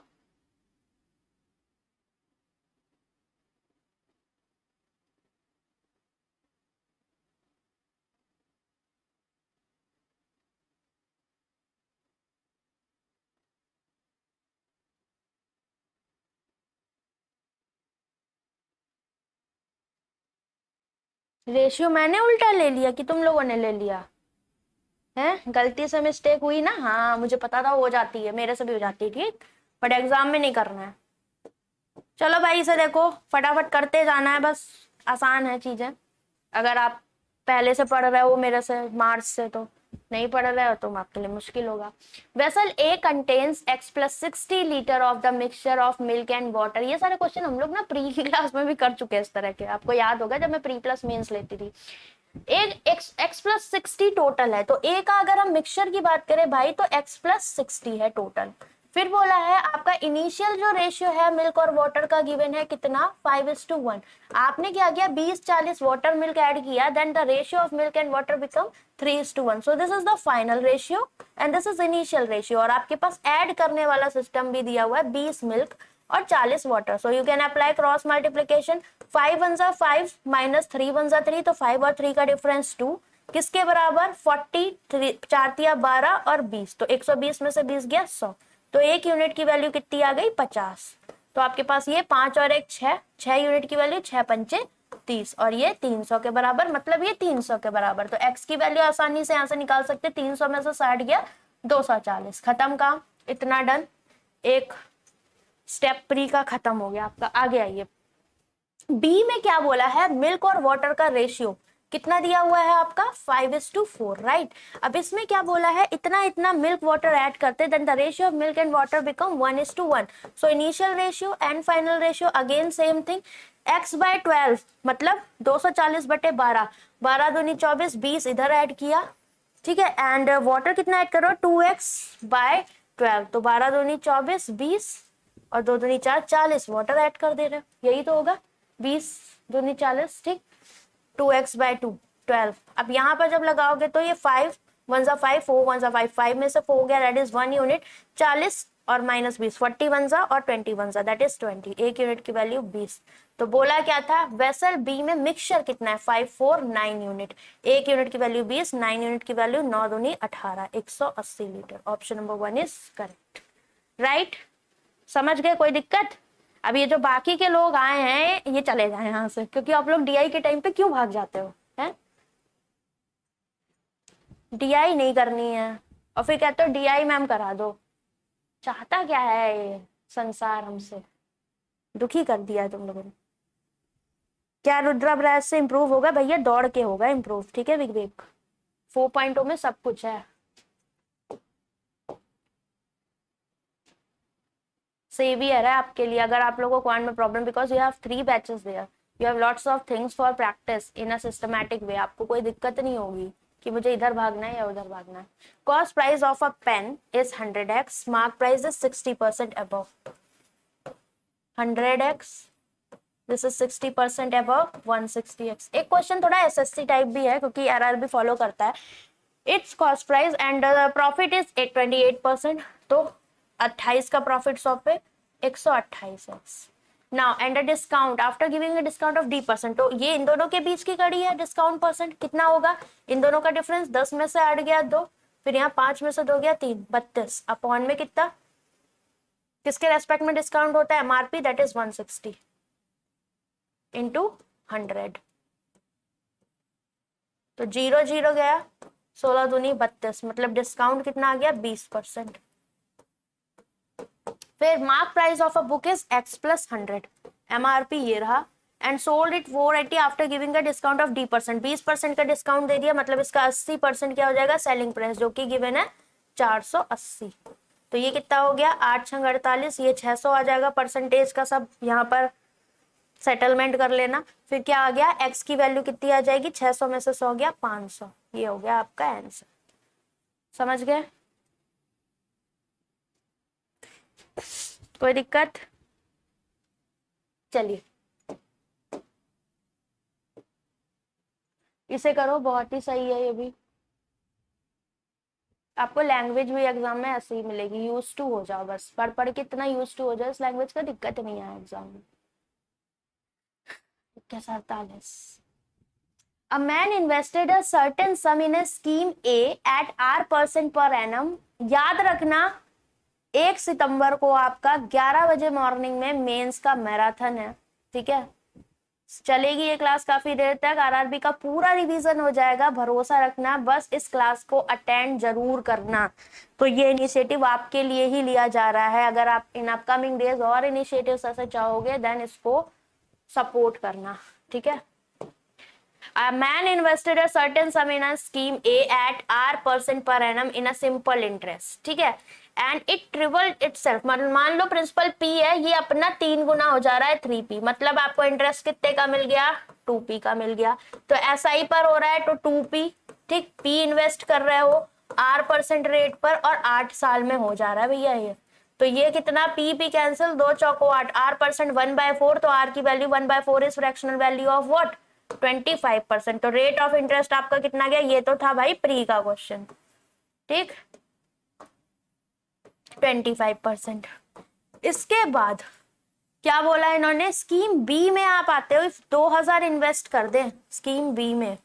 Speaker 1: रेशियो मैंने उल्टा ले लिया कि तुम लोगों ने ले लिया है, गलती से मिस्टेक हुई ना, हाँ मुझे पता था हो जाती है, मेरे से भी हो जाती है, ठीक, बट एग्जाम में नहीं करना है। चलो भाई, इसे देखो, फटाफट करते जाना है बस, आसान है चीजें। अगर आप पहले से पढ़ रहे हो मेरे से मार्च से, तो नहीं पढ़ रहे हो तो आपके लिए मुश्किल होगा। Vessel A contains x+60 litre of the mixture of milk and water, ये सारे क्वेश्चन हम लोग ना प्री क्लास में भी कर चुके हैं इस तरह के, आपको याद होगा जब मैं प्री प्लस मेंस लेती थी। एक x+60 टोटल है, तो ए का अगर हम मिक्सचर की बात करें भाई, तो x+60 है टोटल। फिर बोला है आपका इनिशियल जो रेशियो है मिल्क और वाटर का गिवन है कितना 5:1। आपने क्या किया 20-40 वाटर मिल्क ऐड किया, then the ratio of milk and water become 3:1। So this is the final ratio and this is initial ratio, और आपके पास ऐड करने वाला सिस्टम भी दिया हुआ है 20 मिल्क और 40 water. So you can apply cross multiplication, 5 1 जा 5 माइनस 3 1 जा 3, तो 5 और 3 का डिफरेंस 2, किसके बराबर 40, 4 तिया 12 और 20, तो 120 में से 20 गया 100, तो 1 यूनिट की वैल्यू कितनी आ गई 50। तो आपके पास ये 5 और 1 6 यूनिट की वैल्यू 6 पंचे 30, और ये 300 के बराबर, मतलब ये 300 के बराबर। तो x की वैल्यू आसानी से यहाँ से निकाल सकते, 300 में से 60 गया 240, खत्म काम, इतना डन, एक स्टेप प्री का खत्म हो गया आपका। आगे आइए, बी में क्या बोला है, मिल्क और वाटर का रेशियो कितना दिया हुआ है आपका 5:4, राइट। अब इसमें क्या बोला है, इतना इतना मिल्क वाटर ऐड करते, then the ratio of milk and water become 1:1। So initial ratio and final ratio again same thing, x/12 मतलब 240/12, 12 दूनी 24, 20 इधर ऐड किया, ठीक है। एंड वाटर कितना ऐड करो, 2x/12, तो 12 दूनी 24, 20 और 2 दूनी 4, 40 वाटर ऐड कर दे रहे हो, यही तो होगा, 20 दूनी 40, ठीक, 2x/2 12। अब यहाँ पर जब लगाओगे तो ये 5 1 जा 5, 4 1 जा 5, 5 में से 4 हो गया, दैट इज 1 यूनिट, 40 और -20, 40 1 जा और 20 1 जा, दैट इज 20, एक यूनिट की वैल्यू 20। तो बोला क्या था, वेसल बी में मिक्सचर कितना है, 5 4 9 यूनिट, एक यूनिट की वैल्यू 20, 9 यूनिट की वैल्यू 9 दूनी 18, 180 litre. Option number 1 is correct, right. समझ गए, कोई दिक्कत। अब ये जो बाकी के लोग आए हैं ये चले जाए यहाँ से, क्योंकि आप लोग डीआई के टाइम पे क्यों भाग जाते हो, हैं? डीआई नहीं करनी है और फिर कहते हो डीआई मैम करा दो। चाहता क्या है ये संसार, हमसे दुखी कर दिया है तुम लोगों ने। क्या रुद्राभ्यास से इंप्रूव होगा भैया, दौड़ के होगा इंप्रूव, ठीक है विवेक, 4.0 में सब कुछ है। सेवियर है आपके लिए अगर आप लोगों को क्वांट में problem, because you have 3 batches there, you have lots of things for practice in a systematic way. आपको कोई दिक्कत नहीं होगी कि मुझे इधर भागना है या उधर भागना है। Cost price of a pen is 100x, mark price is 60% above 100x, this is 60% above 160x। एक क्वेश्चन थोड़ा एसएससी टाइप भी है क्योंकि आरआरबी फॉलो करता है। It's cost price and profit is 28%, तो 28 का प्रॉफिट 100 पे 128x। Now and a discount after giving a discount of D%, तो ये इन दोनों के बीच की कड़ी है, डिस्काउंट परसेंट कितना होगा, इन दोनों का डिफरेंस 10 में से 8 गया 2, फिर यहाँ 5 में से 2 गया 3, 32 अपॉन में कितना, किसके रेस्पेक्ट में डिस्काउंट होता है, एमआरपी, दैट इज 160 इंटू 100, तो 0 0 गया, 16 दूनी 32, मतलब डिस्काउंट कितना आ गया 20%। फिर mark price of a book is x + 100, MRP ये रहा, and sold it 480 after giving a discount of D%, 20% का डिस्काउंट दे दिया, मतलब इसका 80% क्या हो जाएगा, सेलिंग प्राइस, जो कि गिवन है 480। तो ये कितना हो गया, 8 6 48, ये 600 आ जाएगा, परसेंटेज का सब यहाँ पर सेटलमेंट कर लेना। फिर क्या आ गया, x की वैल्यू कितनी आ जाएगी, 600 में से 100 गया 500, ये हो गया आपका आंसर। समझ गए, कोई दिक्कत? चलिए इसे करो, बहुत ही सही है ये भी। आपको लैंग्वेज भी एग्जाम में ऐसे ही मिलेगी, यूज टू हो जाओ, बस पढ़ पढ़ के इतना यूज टू हो जाओ, इस लैंग्वेज का दिक्कत नहीं है एग्जाम में। 48, A man invested a certain sum in a scheme A at R% per annum। याद रखना 1 सितंबर को आपका 11 बजे मॉर्निंग में मेंस का मैराथन है, ठीक है। चलेगी ये क्लास काफी देर तक, आरआरबी का पूरा रिवीजन हो जाएगा, भरोसा रखना, बस इस क्लास को अटेंड जरूर करना। तो ये इनिशिएटिव आपके लिए ही लिया जा रहा है, अगर आप इन अपकमिंग डेज और इनिशिएटिव्स ऐसे चाहोगे देन इसको सपोर्ट करना, ठीक है। A man invested a certain sum in a scheme A at R% per annum in a simple interest, ठीक है, and it tripled itself। मान लो प्रिंसिपल P है, ये अपना 3 गुना हो जा रहा है 3P, मतलब आपको इंटरेस्ट कितने का मिल गया, 2P का मिल गया। तो SI पर हो रहा है तो 2P, ठीक, P इन्वेस्ट कर रहे हो R% रेट पर और 8 साल में हो जा रहा है भैया ये। तो ये कितना, P कैंसिल, 2 चौको 8, R% 1/4, तो R की value 1/4 is fractional value of what, 25%। तो रेट ऑफ इंटरेस्ट आपका कितना गया, ये तो था भाई प्री का क्वेश्चन, ठीक, 25%। इसके बाद क्या बोला इन्होंने, स्कीम बी में आप आते हो, 2000 इन्वेस्ट कर दें स्कीम बी में,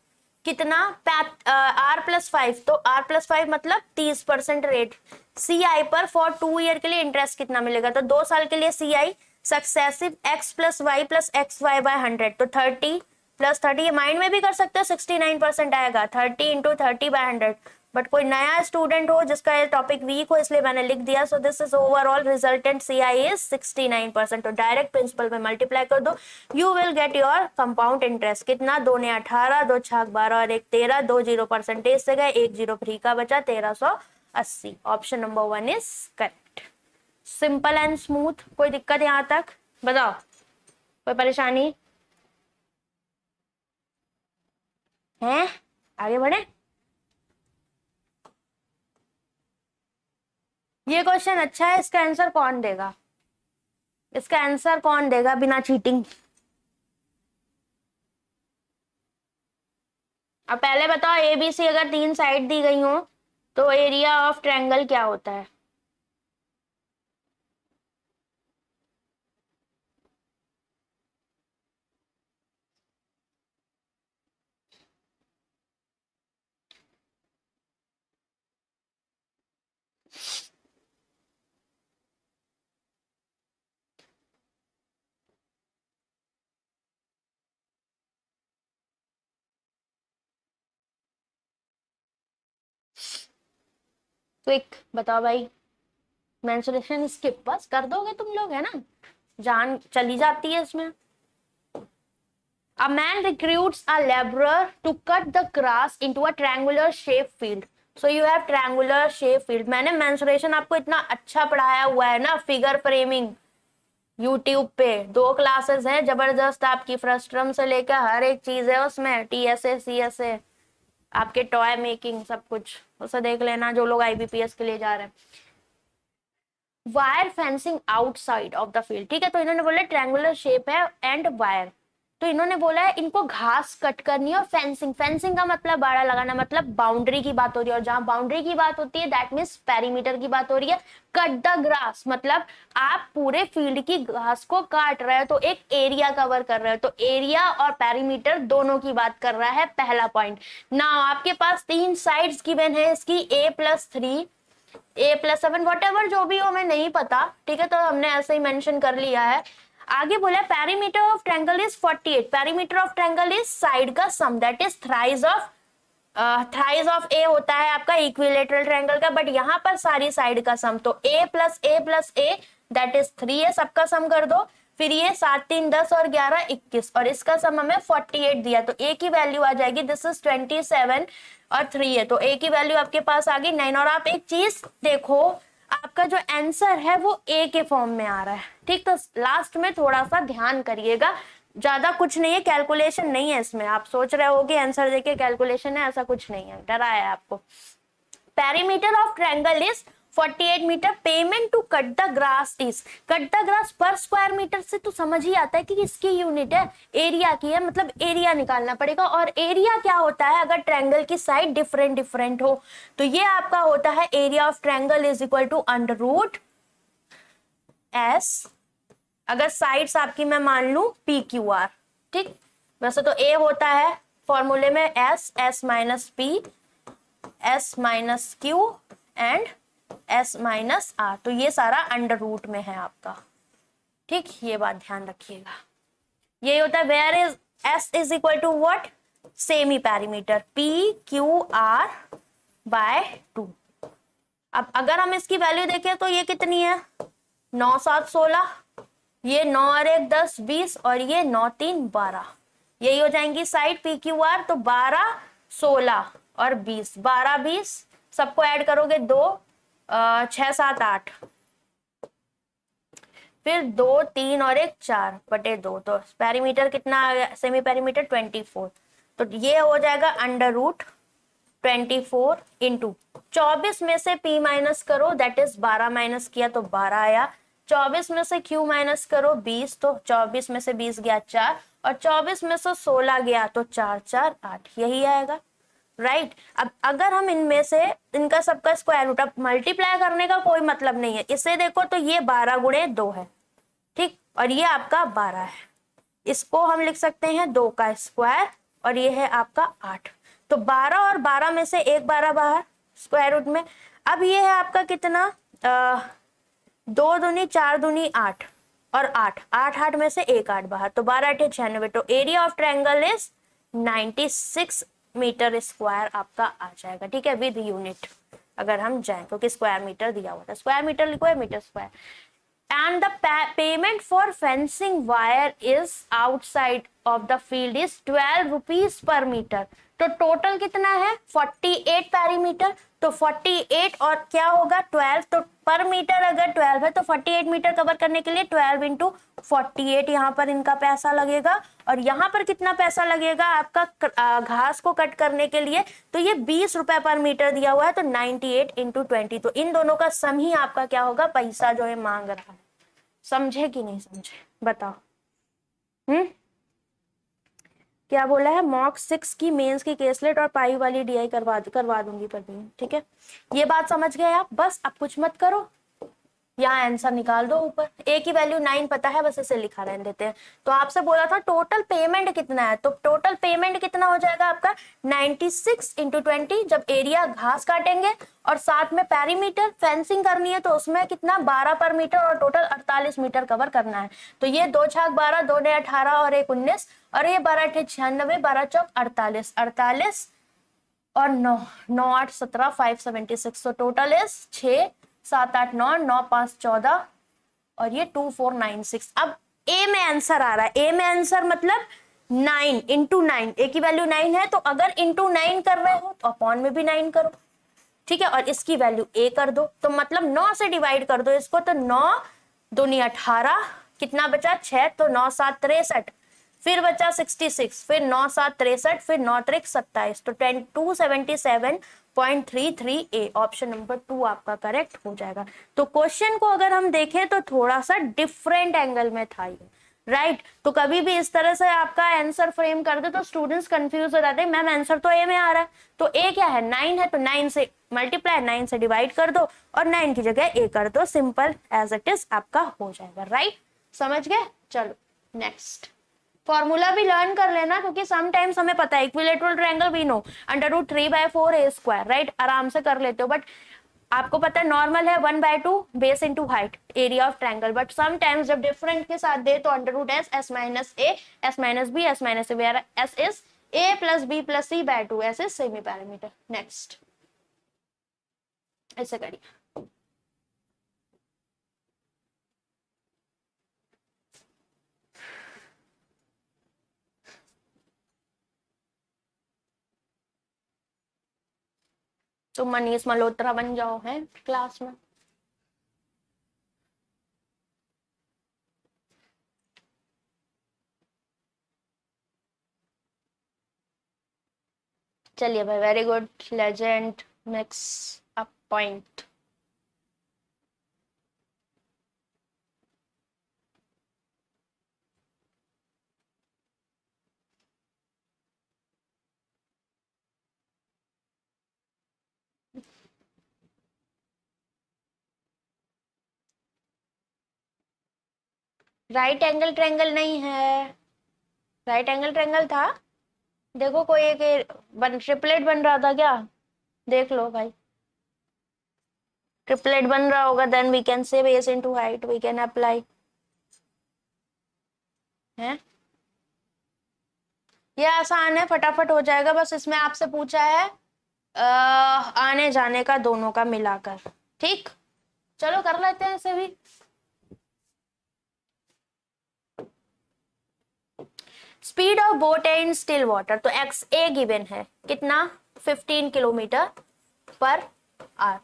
Speaker 1: कितना, R+5, तो R+5 मतलब 30% रेट, CI पर फॉर 2 ईयर के लिए इंटरेस्ट कितना मिलेगा, तो 2 साल के लिए CI successive x + y + xy/100, तो 30 + 30, ये माइंड में भी कर सकते हो, 69% आएगा, 30 × 30/100, बट कोई नया स्टूडेंट हो जिसका ये टॉपिक वीक हो इसलिए मैंने लिख दिया। सो this is overall resultant CI is 69%। तो डायरेक्ट प्रिंसिपल में मल्टीप्लाई कर दो, you will get your compound interest. कितना, 2 ने 18, 2 छक 12 और 1 13, 2 जीरो परसेंटेज से गए, 1 जीरो फ्री का बचा, 1380। Option number 1 is correct. Simple and smooth. कोई दिक्कत यहां तक बताओ, कोई परेशानी है? आगे बढ़े। ये क्वेश्चन अच्छा है, इसका आंसर कौन देगा? इसका आंसर कौन देगा बिना चीटिंग? अब पहले बताओ, ABC अगर 3 साइड दी गई हो तो एरिया ऑफ ट्रायंगल क्या होता है? क्विक बताओ भाई। मेंसुरेशन स्किप बस कर दोगे तुम लोग, है ना, जान चली जाती है इसमें। A man recruits a laborer to cut the grass into a triangular shape field. So you have triangular shape field. मैंने mensuration आपको इतना अच्छा पढ़ाया हुआ है ना, फिगर फ्रेमिंग यूट्यूब पे 2 क्लासेस हैं जबरदस्त आपकी, फ्रस्ट्रम से लेकर हर एक चीज है उसमें, TSA CSA आपके टॉय मेकिंग सब कुछ, उसे देख लेना जो लोग IBPS के लिए जा रहे हैं। Wire fencing outside of the field, ठीक है। तो इन्होंने बोला ट्रायंगुलर शेप है एंड वायर, तो इन्होंने बोला है इनको घास कट करनी है और फेंसिंग, फेंसिंग का मतलब बाड़ा लगाना, मतलब बाउंड्री की बात हो रही है। और जहां बाउंड्री की बात होती है दैट मीन्स पेरीमीटर की बात हो रही है। कट द ग्रास मतलब आप पूरे फील्ड की घास को काट रहे हो, तो एक एरिया कवर कर रहे हो, तो एरिया और पेरीमीटर दोनों की बात कर रहा है, पहला पॉइंट ना। आपके पास 3 साइड्स गिवन है इसकी, A+3 A+7 वट एवर जो भी हो, हमें नहीं पता, ठीक है, तो हमने ऐसे ही मेंशन कर लिया है। आगे बोला perimeter of triangle is 48। Perimeter of triangle is side का सम, दैट इज थ्राइस ऑफ ए होता है आपका इक्विलेटरल ट्रायंगल का, बट यहाँ पर सारी साइड का सम, तो A+A+A दैट इज 3 है, सबका सम कर दो। फिर ये 7 3 10 और 11 21 और इसका सम हमें 48 दिया, तो A की वैल्यू आ जाएगी, दिस इज 27 और 3 है, तो A की वैल्यू आपके पास आ गई 9। और आप एक चीज देखो, आपका जो आंसर है वो A के फॉर्म में आ रहा है, ठीक। तो लास्ट में थोड़ा सा ध्यान करिएगा, ज्यादा कुछ नहीं है, कैलकुलेशन नहीं है इसमें। आप सोच रहे हो कि आंसर देके कैलकुलेशन है, ऐसा कुछ नहीं है, डराया है आपको। Perimeter of triangle is 48 metre. Payment to cut the grass is, cut the grass पर स्क्वायर मीटर से तो समझ ही आता है कि इसकी यूनिट है, एरिया की है, मतलब एरिया निकालना पड़ेगा। और एरिया क्या होता है अगर ट्रायंगल की साइड डिफरेंट डिफरेंट हो, तो ये आपका होता है area of triangle is equal to √S। अगर साइड्स आपकी मैं मान लू PQR, ठीक। वैसे तो A होता है फॉर्मूले में S minus P, S minus Q and S minus R, तो ये सारा √ में है आपका, ठीक। ये बात ध्यान रखिएगा, ये होता है where is S is equal to what, semi perimeter PQR by 2। अब अगर हम इसकी वैल्यू देखें तो ये कितनी है, 9 7 16, ये 9 और 1 10 20 और ये 9 3 12, यही हो जाएंगी साइड PQR। तो 12 16 और 20, 12 20 सबको ऐड करोगे 2 6 7 8, फिर 2 3 और 1 4 बटे 2, तो पेरीमीटर कितना आ गया, सेमी पेरीमीटर 24। तो ये हो जाएगा √24 इंटू 24 में से P माइनस करो, दैट इज 12 माइनस किया तो 12 आया। 24 में से Q माइनस करो 20, तो 24 में से 20 गया 4 और 24 में से 16 गया तो 4 4 8, यही आएगा, राइट। अब अगर हम इनमें से इनका सबका स्क्वायर रूट, अब मल्टीप्लाई करने का कोई मतलब नहीं है, इसे देखो तो ये 12 गुणे 2 है, ठीक, और ये आपका 12 है, इसको हम लिख सकते हैं 2 का स्क्वायर और ये है आपका 8। तो 12 और 12 में से एक 12 बाहर स्क्वायर रूट में। अब ये है आपका कितना, 2 दूनी 4 दूनी 8 और 8 8 में से एक 8 बाहर, तो 12 8 96। तो area of triangle is 96 metre square आपका आ जाएगा, ठीक है, विद यूनिट अगर हम जाएं, क्योंकि स्क्वायर मीटर दिया हुआ था, स्क्वायर मीटर लिखो या metre square. and the payment for fencing wire is outside of the field is 12 rupees per meter। तो टोटल कितना है 48 पैरीमीटर, तो 48 और क्या होगा 12, तो पर मीटर अगर 12 है तो 48 मीटर कवर करने के लिए 12 इंटू 48 यहाँ पर इनका पैसा लगेगा, और यहाँ पर कितना पैसा लगेगा आपका घास को कट करने के लिए, तो ये 20 रुपए पर मीटर दिया हुआ है, तो 98 इंटू 20, तो इन दोनों का सम ही आपका क्या होगा, पैसा जो है मांग रहा है। समझे कि नहीं समझे बताओ। क्या बोला है, मॉक 6 की मेंस की केसलेट और पाई वाली डीआई करवा दूंगी पर भी, ठीक है, ये बात समझ गए आप, बस अब कुछ मत करो, यहाँ आंसर निकाल दो ऊपर, ए की वैल्यू 9 पता है, बस इसे लिखा रहने देते हैं। तो आपसे बोला था टोटल पेमेंट कितना है, तो टोटल पेमेंट कितना हो जाएगा आपका 96 इंटू 20, जब एरिया घास काटेंगे और साथ में पैरीमीटर फेंसिंग करनी है तो उसमें कितना 12 पर मीटर और टोटल 48 मीटर कवर करना है। तो ये 2 छाक 12, 2 ने 18 और 1 19, और ये 12 8 96, 12 चौक 48, 48 और 9 9 8 17 576, तो टोटल इज 6 7 8 9 9 5 14 और ये 2496। अब ए में आंसर आ रहा है, ए में आंसर मतलब 9 इंटू 9, ए की वैल्यू 9 है, तो अगर इंटू 9 कर रहे हो तो अपॉन में भी 9 करो, ठीक है, और इसकी वैल्यू ए कर दो, तो मतलब 9 से डिवाइड कर दो इसको, तो 9 दूनी 18, कितना बचा 6, तो 9 7 63, फिर बचा 66, फिर 9 7 63, फिर 9 3 27, तो 277.33 ए, ऑप्शन नंबर 2 आपका करेक्ट हो जाएगा। तो क्वेश्चन को अगर हम देखें तो थोड़ा सा डिफरेंट एंगल में था ये, राइट। तो कभी भी इस तरह से आपका आंसर फ्रेम कर दे तो स्टूडेंट्स कंफ्यूज हो जाते हैं, मैम आंसर तो ए में आ रहा है, तो ए क्या है 9 है, तो 9 से मल्टीप्लाई 9 से डिवाइड कर दो और 9 की जगह ए कर दो, सिंपल एज इट इज आपका हो जाएगा, राइट। समझ गए, चलो नेक्स्ट। फॉर्मूला भी लर्न कर लेना, क्योंकि समटाइम्स हमें पता है equilateral triangle we know √3/4 a square, right, आराम से कर लेते हो, बट आपको पता है नॉर्मल है 1/2 base into height area of triangle, but sometimes जब डिफरेंट के साथ दे तो √s s minus a s minus b s minus a, where s is a plus b plus c/2, s is semi parameter. Next ऐसे करिए, तो मनीष मल्होत्रा बन जाओ है क्लास में। चलिए भाई, very good, legend, mix up point. Right angle triangle नहीं है, राइट एंगल ट्रायंगल था, देखो कोई एक ट्रिपलेट बन रहा था क्या, देख लो भाई, ट्रिपलेट बन रहा होगा, then we can say base into height we can apply, है ये आसान है, फटाफट हो जाएगा, बस इसमें आपसे पूछा है आने जाने का दोनों का मिलाकर, ठीक, चलो कर लेते हैं इसे भी। Speed of boat in still water, तो एक्स ए गिवन है कितना 15 kilometre per hour,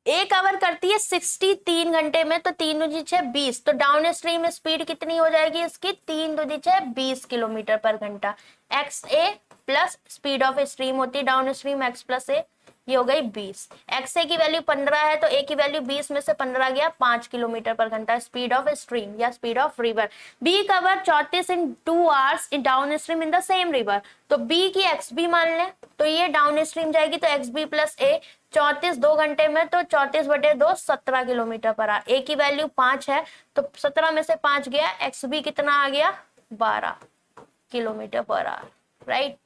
Speaker 1: A cover करती है 63 घंटे में, तो 3 दूनी 6 20, तो डाउन स्ट्रीम स्पीड कितनी हो जाएगी इसकी 3 दूनी 6 20 किलोमीटर पर घंटा, x A plus speed of stream होती है डाउन स्ट्रीम एक्स प्लस ए, ये हो गई 20, एक्स ए की वैल्यू 15 है, तो ए की वैल्यू 20 में से 15 गया 5 किलोमीटर पर घंटा स्पीड ऑफ स्ट्रीम या speed of river. B cover 34 in 2 hours in down stream in the same river, तो बी की एक्स बी मान लें, तो ये डाउन स्ट्रीम जाएगी, तो एक्स बी प्लस ए 34 2 घंटे में, तो 34/2 17 किलोमीटर पर आवर, ए की वैल्यू 5 है, तो 17 में से 5 गया, एक्स बी कितना आ गया 12 किलोमीटर पर आवर, राइट।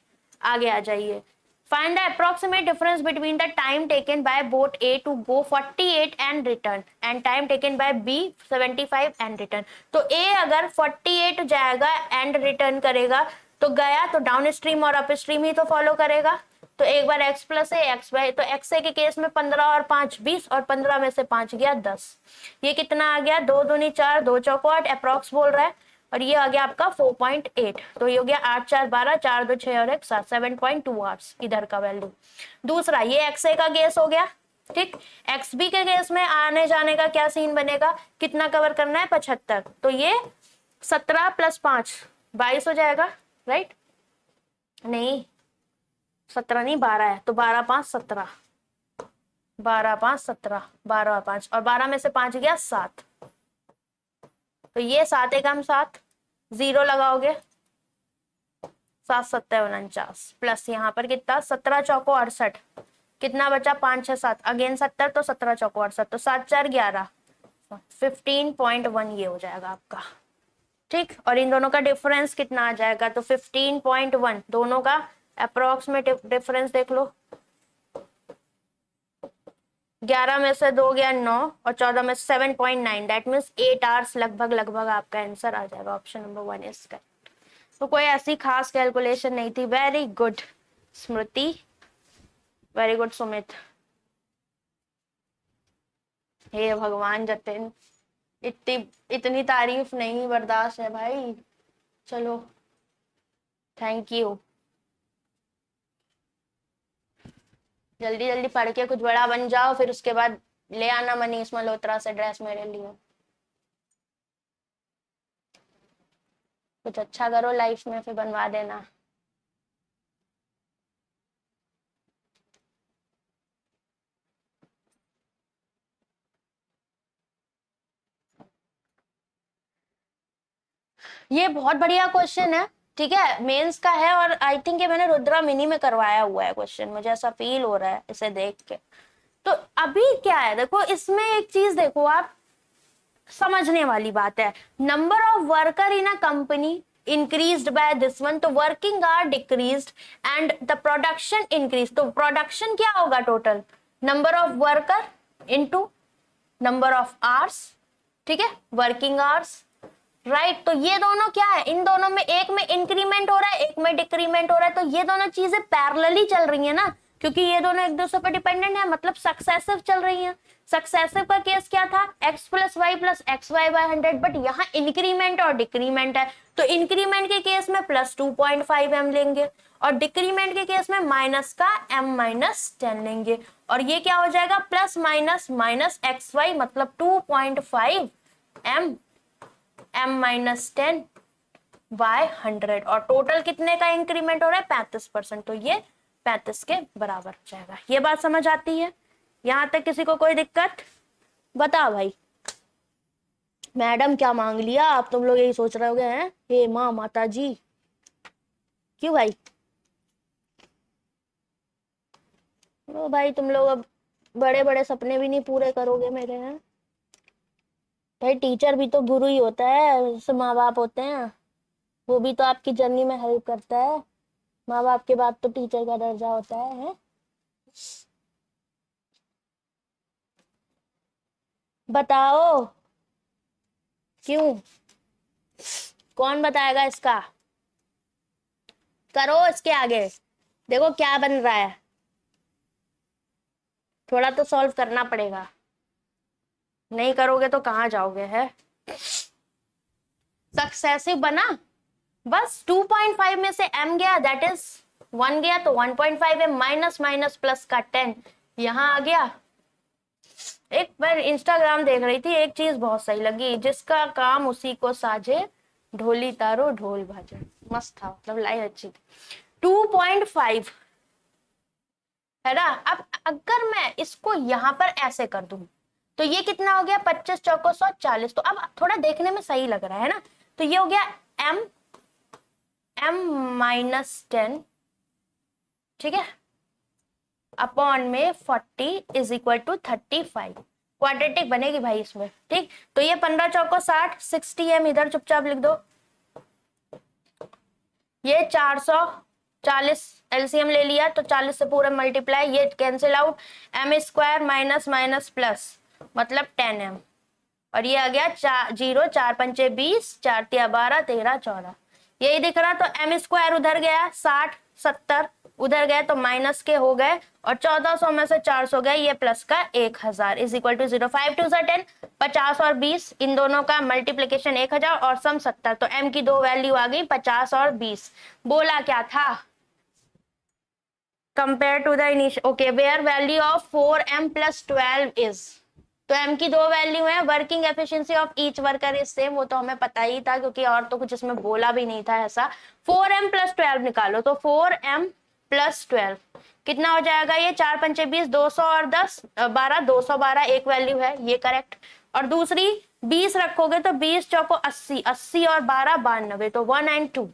Speaker 1: आगे आ जाइए, find the approximate difference between the time taken by boat A to go 48 and return and time taken by B 75 and return। तो A अगर 48 जाएगा and return करेगा तो गया तो डाउन स्ट्रीम और अप स्ट्रीम ही तो फॉलो करेगा। तो एक बार x plus A x by, तो एक्स ए के केस में 15 और 5 20 और 15 में से 5 गया 10। ये कितना आ गया, 2 दूनी 4 2 चौको 8 अप्रॉक्स बोल रहा है, और ये आ गया आपका 4.8। तो ये हो गया 8 4 12 4 2 6 और 1 7 7.2 आवर्स इधर का वैल्यू। दूसरा ये एक्स ए का केस हो गया, ठीक। एक्स बी के केस में आने जाने का क्या सीन बनेगा, कितना कवर करना है 75, तो ये 17 प्लस 5 22 हो जाएगा, राइट। नहीं 17 नहीं 12 है, तो 12 5 17, 12 5 17, 12 5 और 12 में से 5 गया 7, तो ये 7 एकम 7, 0 लगाओगे 7 7 49 प्लस यहाँ पर कितना 17 चौको 68, कितना बचा 5 6 7 अगेन 70, तो 17 चौको 68, तो 7 4 11 15.1 ये हो जाएगा आपका, ठीक। और इन दोनों का डिफरेंस कितना आ जाएगा, तो 15.1, दोनों का अप्रोक्सीमेट डिफरेंस देख लो, 11 में से 2 गया 9 और 14 में 7.9, दैट मीन्स 8 आवर्स लगभग आपका आंसर आ जाएगा। Option number 1 is correct. तो कोई ऐसी खास कैलकुलेशन नहीं थी। वेरी गुड स्मृति, वेरी गुड सुमित। हे भगवान जतिन, इतनी तारीफ नहीं बर्दाश्त है भाई। चलो थैंक यू। जल्दी जल्दी पढ़ के कुछ बड़ा बन जाओ, फिर उसके बाद ले आना मनीष मल्होत्रा से ड्रेस मेरे लिए। कुछ अच्छा करो लाइफ में, फिर बनवा देना। ये बहुत बढ़िया क्वेश्चन है, ठीक है, मेंस का है, और आई थिंक ये मैंने रुद्रा मिनी में करवाया हुआ है क्वेश्चन, मुझे ऐसा फील हो रहा है इसे देख के। तो अभी क्या है देखो, इसमें एक चीज देखो आप, समझने वाली बात है। Number of worker in a company increased by this one, तो working hour decreased and the production increase. तो प्रोडक्शन क्या होगा, total number of worker into number of hours, ठीक है, वर्किंग आवर्स, राइट। तो ये दोनों क्या है, इन दोनों में एक में इंक्रीमेंट हो रहा है, एक में डिक्रीमेंट हो रहा है, तो ये दोनों चीजें पैरेलली चल रही है ना, क्योंकि ये दोनों एक दूसरे पर डिपेंडेंट है, मतलब सक्सेसिव चल रही है। सक्सेसिव का केस क्या था, x plus Y plus X Y by 100, बट यहाँ इंक्रीमेंट और डिक्रीमेंट है, तो इंक्रीमेंट के केस में प्लस 2.5 m लेंगे और डिक्रीमेंट के केस में माइनस का m माइनस 10 लेंगे, और ये क्या हो जाएगा, plus minus minus X Y, मतलब 2.5 m माइनस 10 बाय 100, और टोटल कितने का इंक्रीमेंट हो रहा है 35%, तो ये 35 के बराबर हो जाएगा। ये बात समझ आती है यहां तक, किसी को कोई दिक्कत? बताओ भाई। मैडम क्या मांग लिया आप, तुम लोग यही सोच रहे होगे हैं, हे माँ माता जी, क्यों भाई? ओ भाई तुम लोग अब बड़े बड़े सपने भी नहीं पूरे करोगे मेरे, हैं भाई। टीचर भी तो गुरु ही होता है, जैसे माँ बाप होते हैं, वो भी तो आपकी जर्नी में हेल्प करता है। माँ बाप के बाद तो टीचर का दर्जा होता है? बताओ क्यों, कौन बताएगा इसका? करो इसके आगे, देखो क्या बन रहा है, थोड़ा तो सॉल्व करना पड़ेगा, नहीं करोगे तो कहाँ जाओगे? है सक्सेसिव बना, बस 2.5 में से m गया, दैट इज 1 गया, तो 1.5 है, माइनस माइनस प्लस का 10 यहाँ आ गया। एक बार इंस्टाग्राम देख रही थी, एक चीज बहुत सही लगी, जिसका काम उसी को साझे, ढोली तारो ढोल बाजे, मस्त था, मतलब लाइन अच्छी थी। 2.5 है ना। अब अगर मैं इसको यहाँ पर ऐसे कर दूं तो ये कितना हो गया, 25 चौको 100 40, तो अब थोड़ा देखने में सही लग रहा है ना। तो ये हो गया m माइनस 10, ठीक है, अपॉन में 40 इज इक्वल टू 35, क्वाड्रेटिक बनेगी भाई इसमें, ठीक। तो ये 15 चौको 60 60 m इधर चुपचाप लिख दो, ये 440 एलसीएम ले लिया, तो 40 से पूरा मल्टीप्लाई, ये cancel out, m square minus minus plus, मतलब 10m, और ये आ गया 0 4 पंचे 20 4 तिया 12 13 14, यही दिख रहा, तो एम स्क्वायर उधर गया 60 70 उधर गए तो माइनस के हो गए, और 1400 में से 400 गए, ये प्लस का 1000 इज इक्वल टू 0। 5 2 10, 50 और 20, इन दोनों का मल्टीप्लीकेशन 1000 और सम 70, तो m की दो वैल्यू आ गई 50 और 20। बोला क्या था, compare to the initial, okay, where value of 4m plus 12 is, तो m की दो वैल्यू है, working efficiency of each worker is same, वो तो हमें पता ही था क्योंकि और तो कुछ इसमें बोला भी नहीं था ऐसा। 4m प्लस 12 निकालो, तो 4m प्लस 12 कितना हो जाएगा, ये 4 पंचे 20, 200 और 10 12, 212 एक वैल्यू है, ये करेक्ट। और दूसरी 20 रखोगे तो 20 चौको 80, 80 और 12 92, तो 1 and 2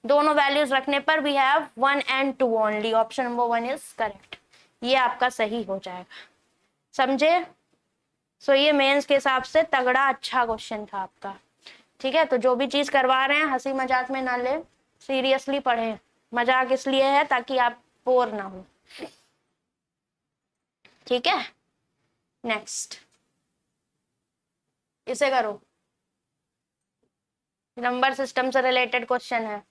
Speaker 1: दोनों वैल्यूज रखने पर we have 1 and 2 only, option number 1 is correct, ये आपका सही हो जाएगा। समझे? सो ये मेंस के हिसाब से तगड़ा अच्छा क्वेश्चन था आपका। ठीक है, तो जो भी चीज करवा रहे हैं हंसी मजाक में ना ले, सीरियसली पढ़े। मजाक इसलिए है ताकि आप बोर ना हो। ठीक है, नेक्स्ट इसे करो, नंबर सिस्टम से रिलेटेड क्वेश्चन है।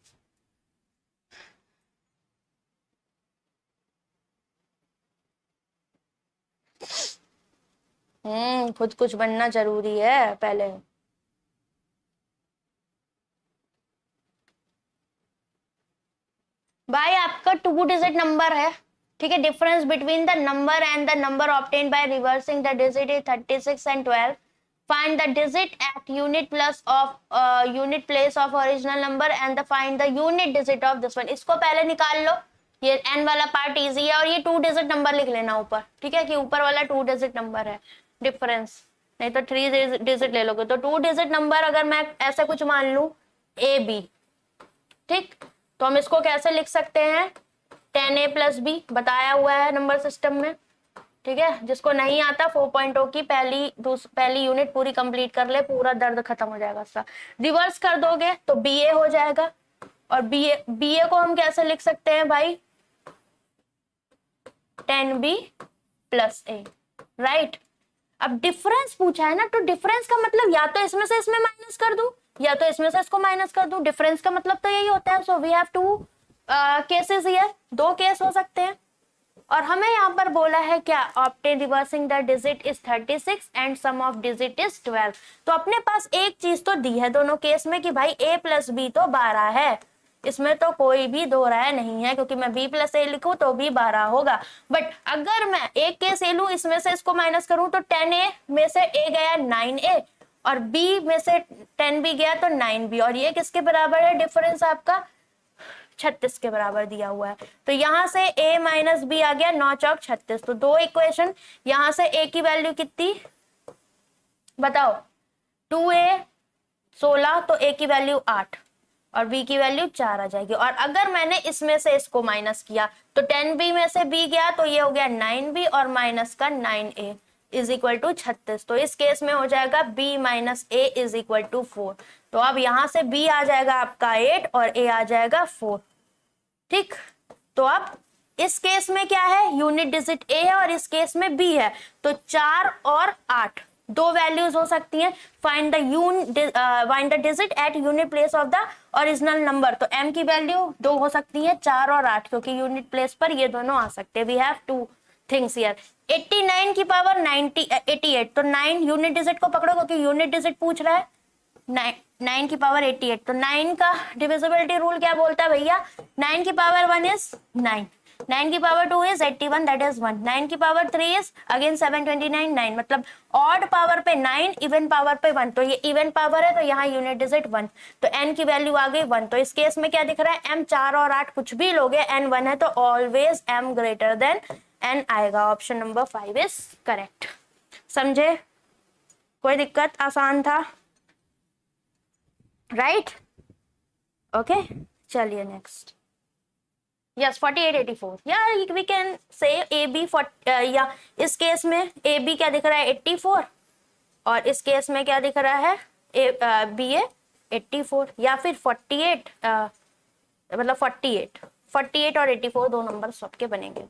Speaker 1: खुद कुछ बनना जरूरी है पहले। भाई आपका 2 डिजिट नंबर है, ठीक है, difference between the number and the number obtained by reversing the digit is 36 and 12। Find the digit at unit plus of unit place of original number and the find the unit digit of this one. इसको पहले निकाल लो, ये n वाला पार्ट इजी है, और ये 2 डिजिट नंबर लिख लेना ऊपर, ठीक है, कि ऊपर वाला 2 डिजिट नंबर है डिफरेंस, नहीं तो 3 डिजिट ले लोगे। तो 2 डिजिट नंबर अगर मैं ऐसा कुछ मान लू ए बी, ठीक, तो हम इसको कैसे लिख सकते हैं, 10a प्लस बी बताया हुआ है नंबर सिस्टम में। ठीक है, जिसको नहीं आता 4.0 की पहली यूनिट पूरी कंप्लीट कर ले, पूरा दर्द खत्म हो जाएगा उसका। रिवर्स कर दोगे तो bA हो जाएगा, और bA को हम कैसे लिख सकते हैं भाई, 10b प्लस a, राइट। अब डिफरेंस पूछा है ना, तो डिफरेंस का मतलब या तो इसमें से इसमें माइनस कर दूं, या तो इसमें से इसको माइनस कर दूं। डिफरेंस का मतलब तो यही होता है। So we have 2 cases here, 2 case हो सकते हैं। और हमें यहाँ पर बोला है क्या, obtain reversing the digit is 36 and sum of digit is 12। तो अपने पास एक चीज तो दी है दोनों केस में कि भाई a प्लस बी तो 12 है, इसमें तो कोई भी दो राय नहीं है, क्योंकि मैं b प्लस ए लिखूं तो भी 12 होगा। बट अगर मैं एक केस ए लू, इसमें से इसको माइनस करूं, तो 10a में से a गया 9a, और b में से 10b गया तो 9b, और ये किसके बराबर है डिफरेंस आपका, 36 के बराबर दिया हुआ है। तो यहां से a माइनस बी आ गया 9 चौक 36, तो 2 इक्वेशन, यहां से a की वैल्यू कितनी बताओ, 2a 16, तो a की वैल्यू 8 और b की वैल्यू 4 आ जाएगी। और अगर मैंने इसमें से इसको माइनस किया तो 10b में से b गया तो ये हो गया 9b, और माइनस का 9a इज इक्वल टू 36। तो इस केस में हो जाएगा b minus a is equal to 4। तो अब यहां से b आ जाएगा आपका 8 और a आ जाएगा 4। ठीक, तो अब इस केस में क्या है, यूनिट डिजिट a है और इस केस में b है, तो 4 और 8 दो वैल्यूज हो सकती हैं। Find the digit at unit place of the original number. तो m की वैल्यू 2 हो सकती है, 4 और 8, क्योंकि यूनिट प्लेस पर ये दोनों आ सकते हैं। We have 2 things here. 89 की पावर 88, तो 9 यूनिट डिजिट को पकड़ो क्योंकि यूनिट डिजिट पूछ रहा है। 9 की पावर 88, तो 9 का डिविजिबिलिटी रूल क्या बोलता है भैया, 9 की पावर 1 इज 9, 9 की पावर 2 इज 81, दैट इज 1, 9 की पावर 3 इज अगेन 729, 9, मतलब ऑड पावर पे 9, इवन पावर पे 1, तो ये इवन पावर है तो यहाँ यूनिट डिजिट 1, तो n की वैल्यू आ गई 1। तो इस केस में क्या दिख रहा है, m 4 और 8 कुछ भी लोगे, n 1 है तो always m greater than n आएगा। Option number 5 is correct. समझे, कोई दिक्कत, आसान था, राइट, ओके, चलिए next. Yes, 48, 84. Yeah, we can say AB for या इस केस में AB क्या दिख रहा है 84, और इस केस में क्या दिख रहा है BA 84, या फिर 48 मतलब 48 और 84 दो नंबर सबके बनेंगे।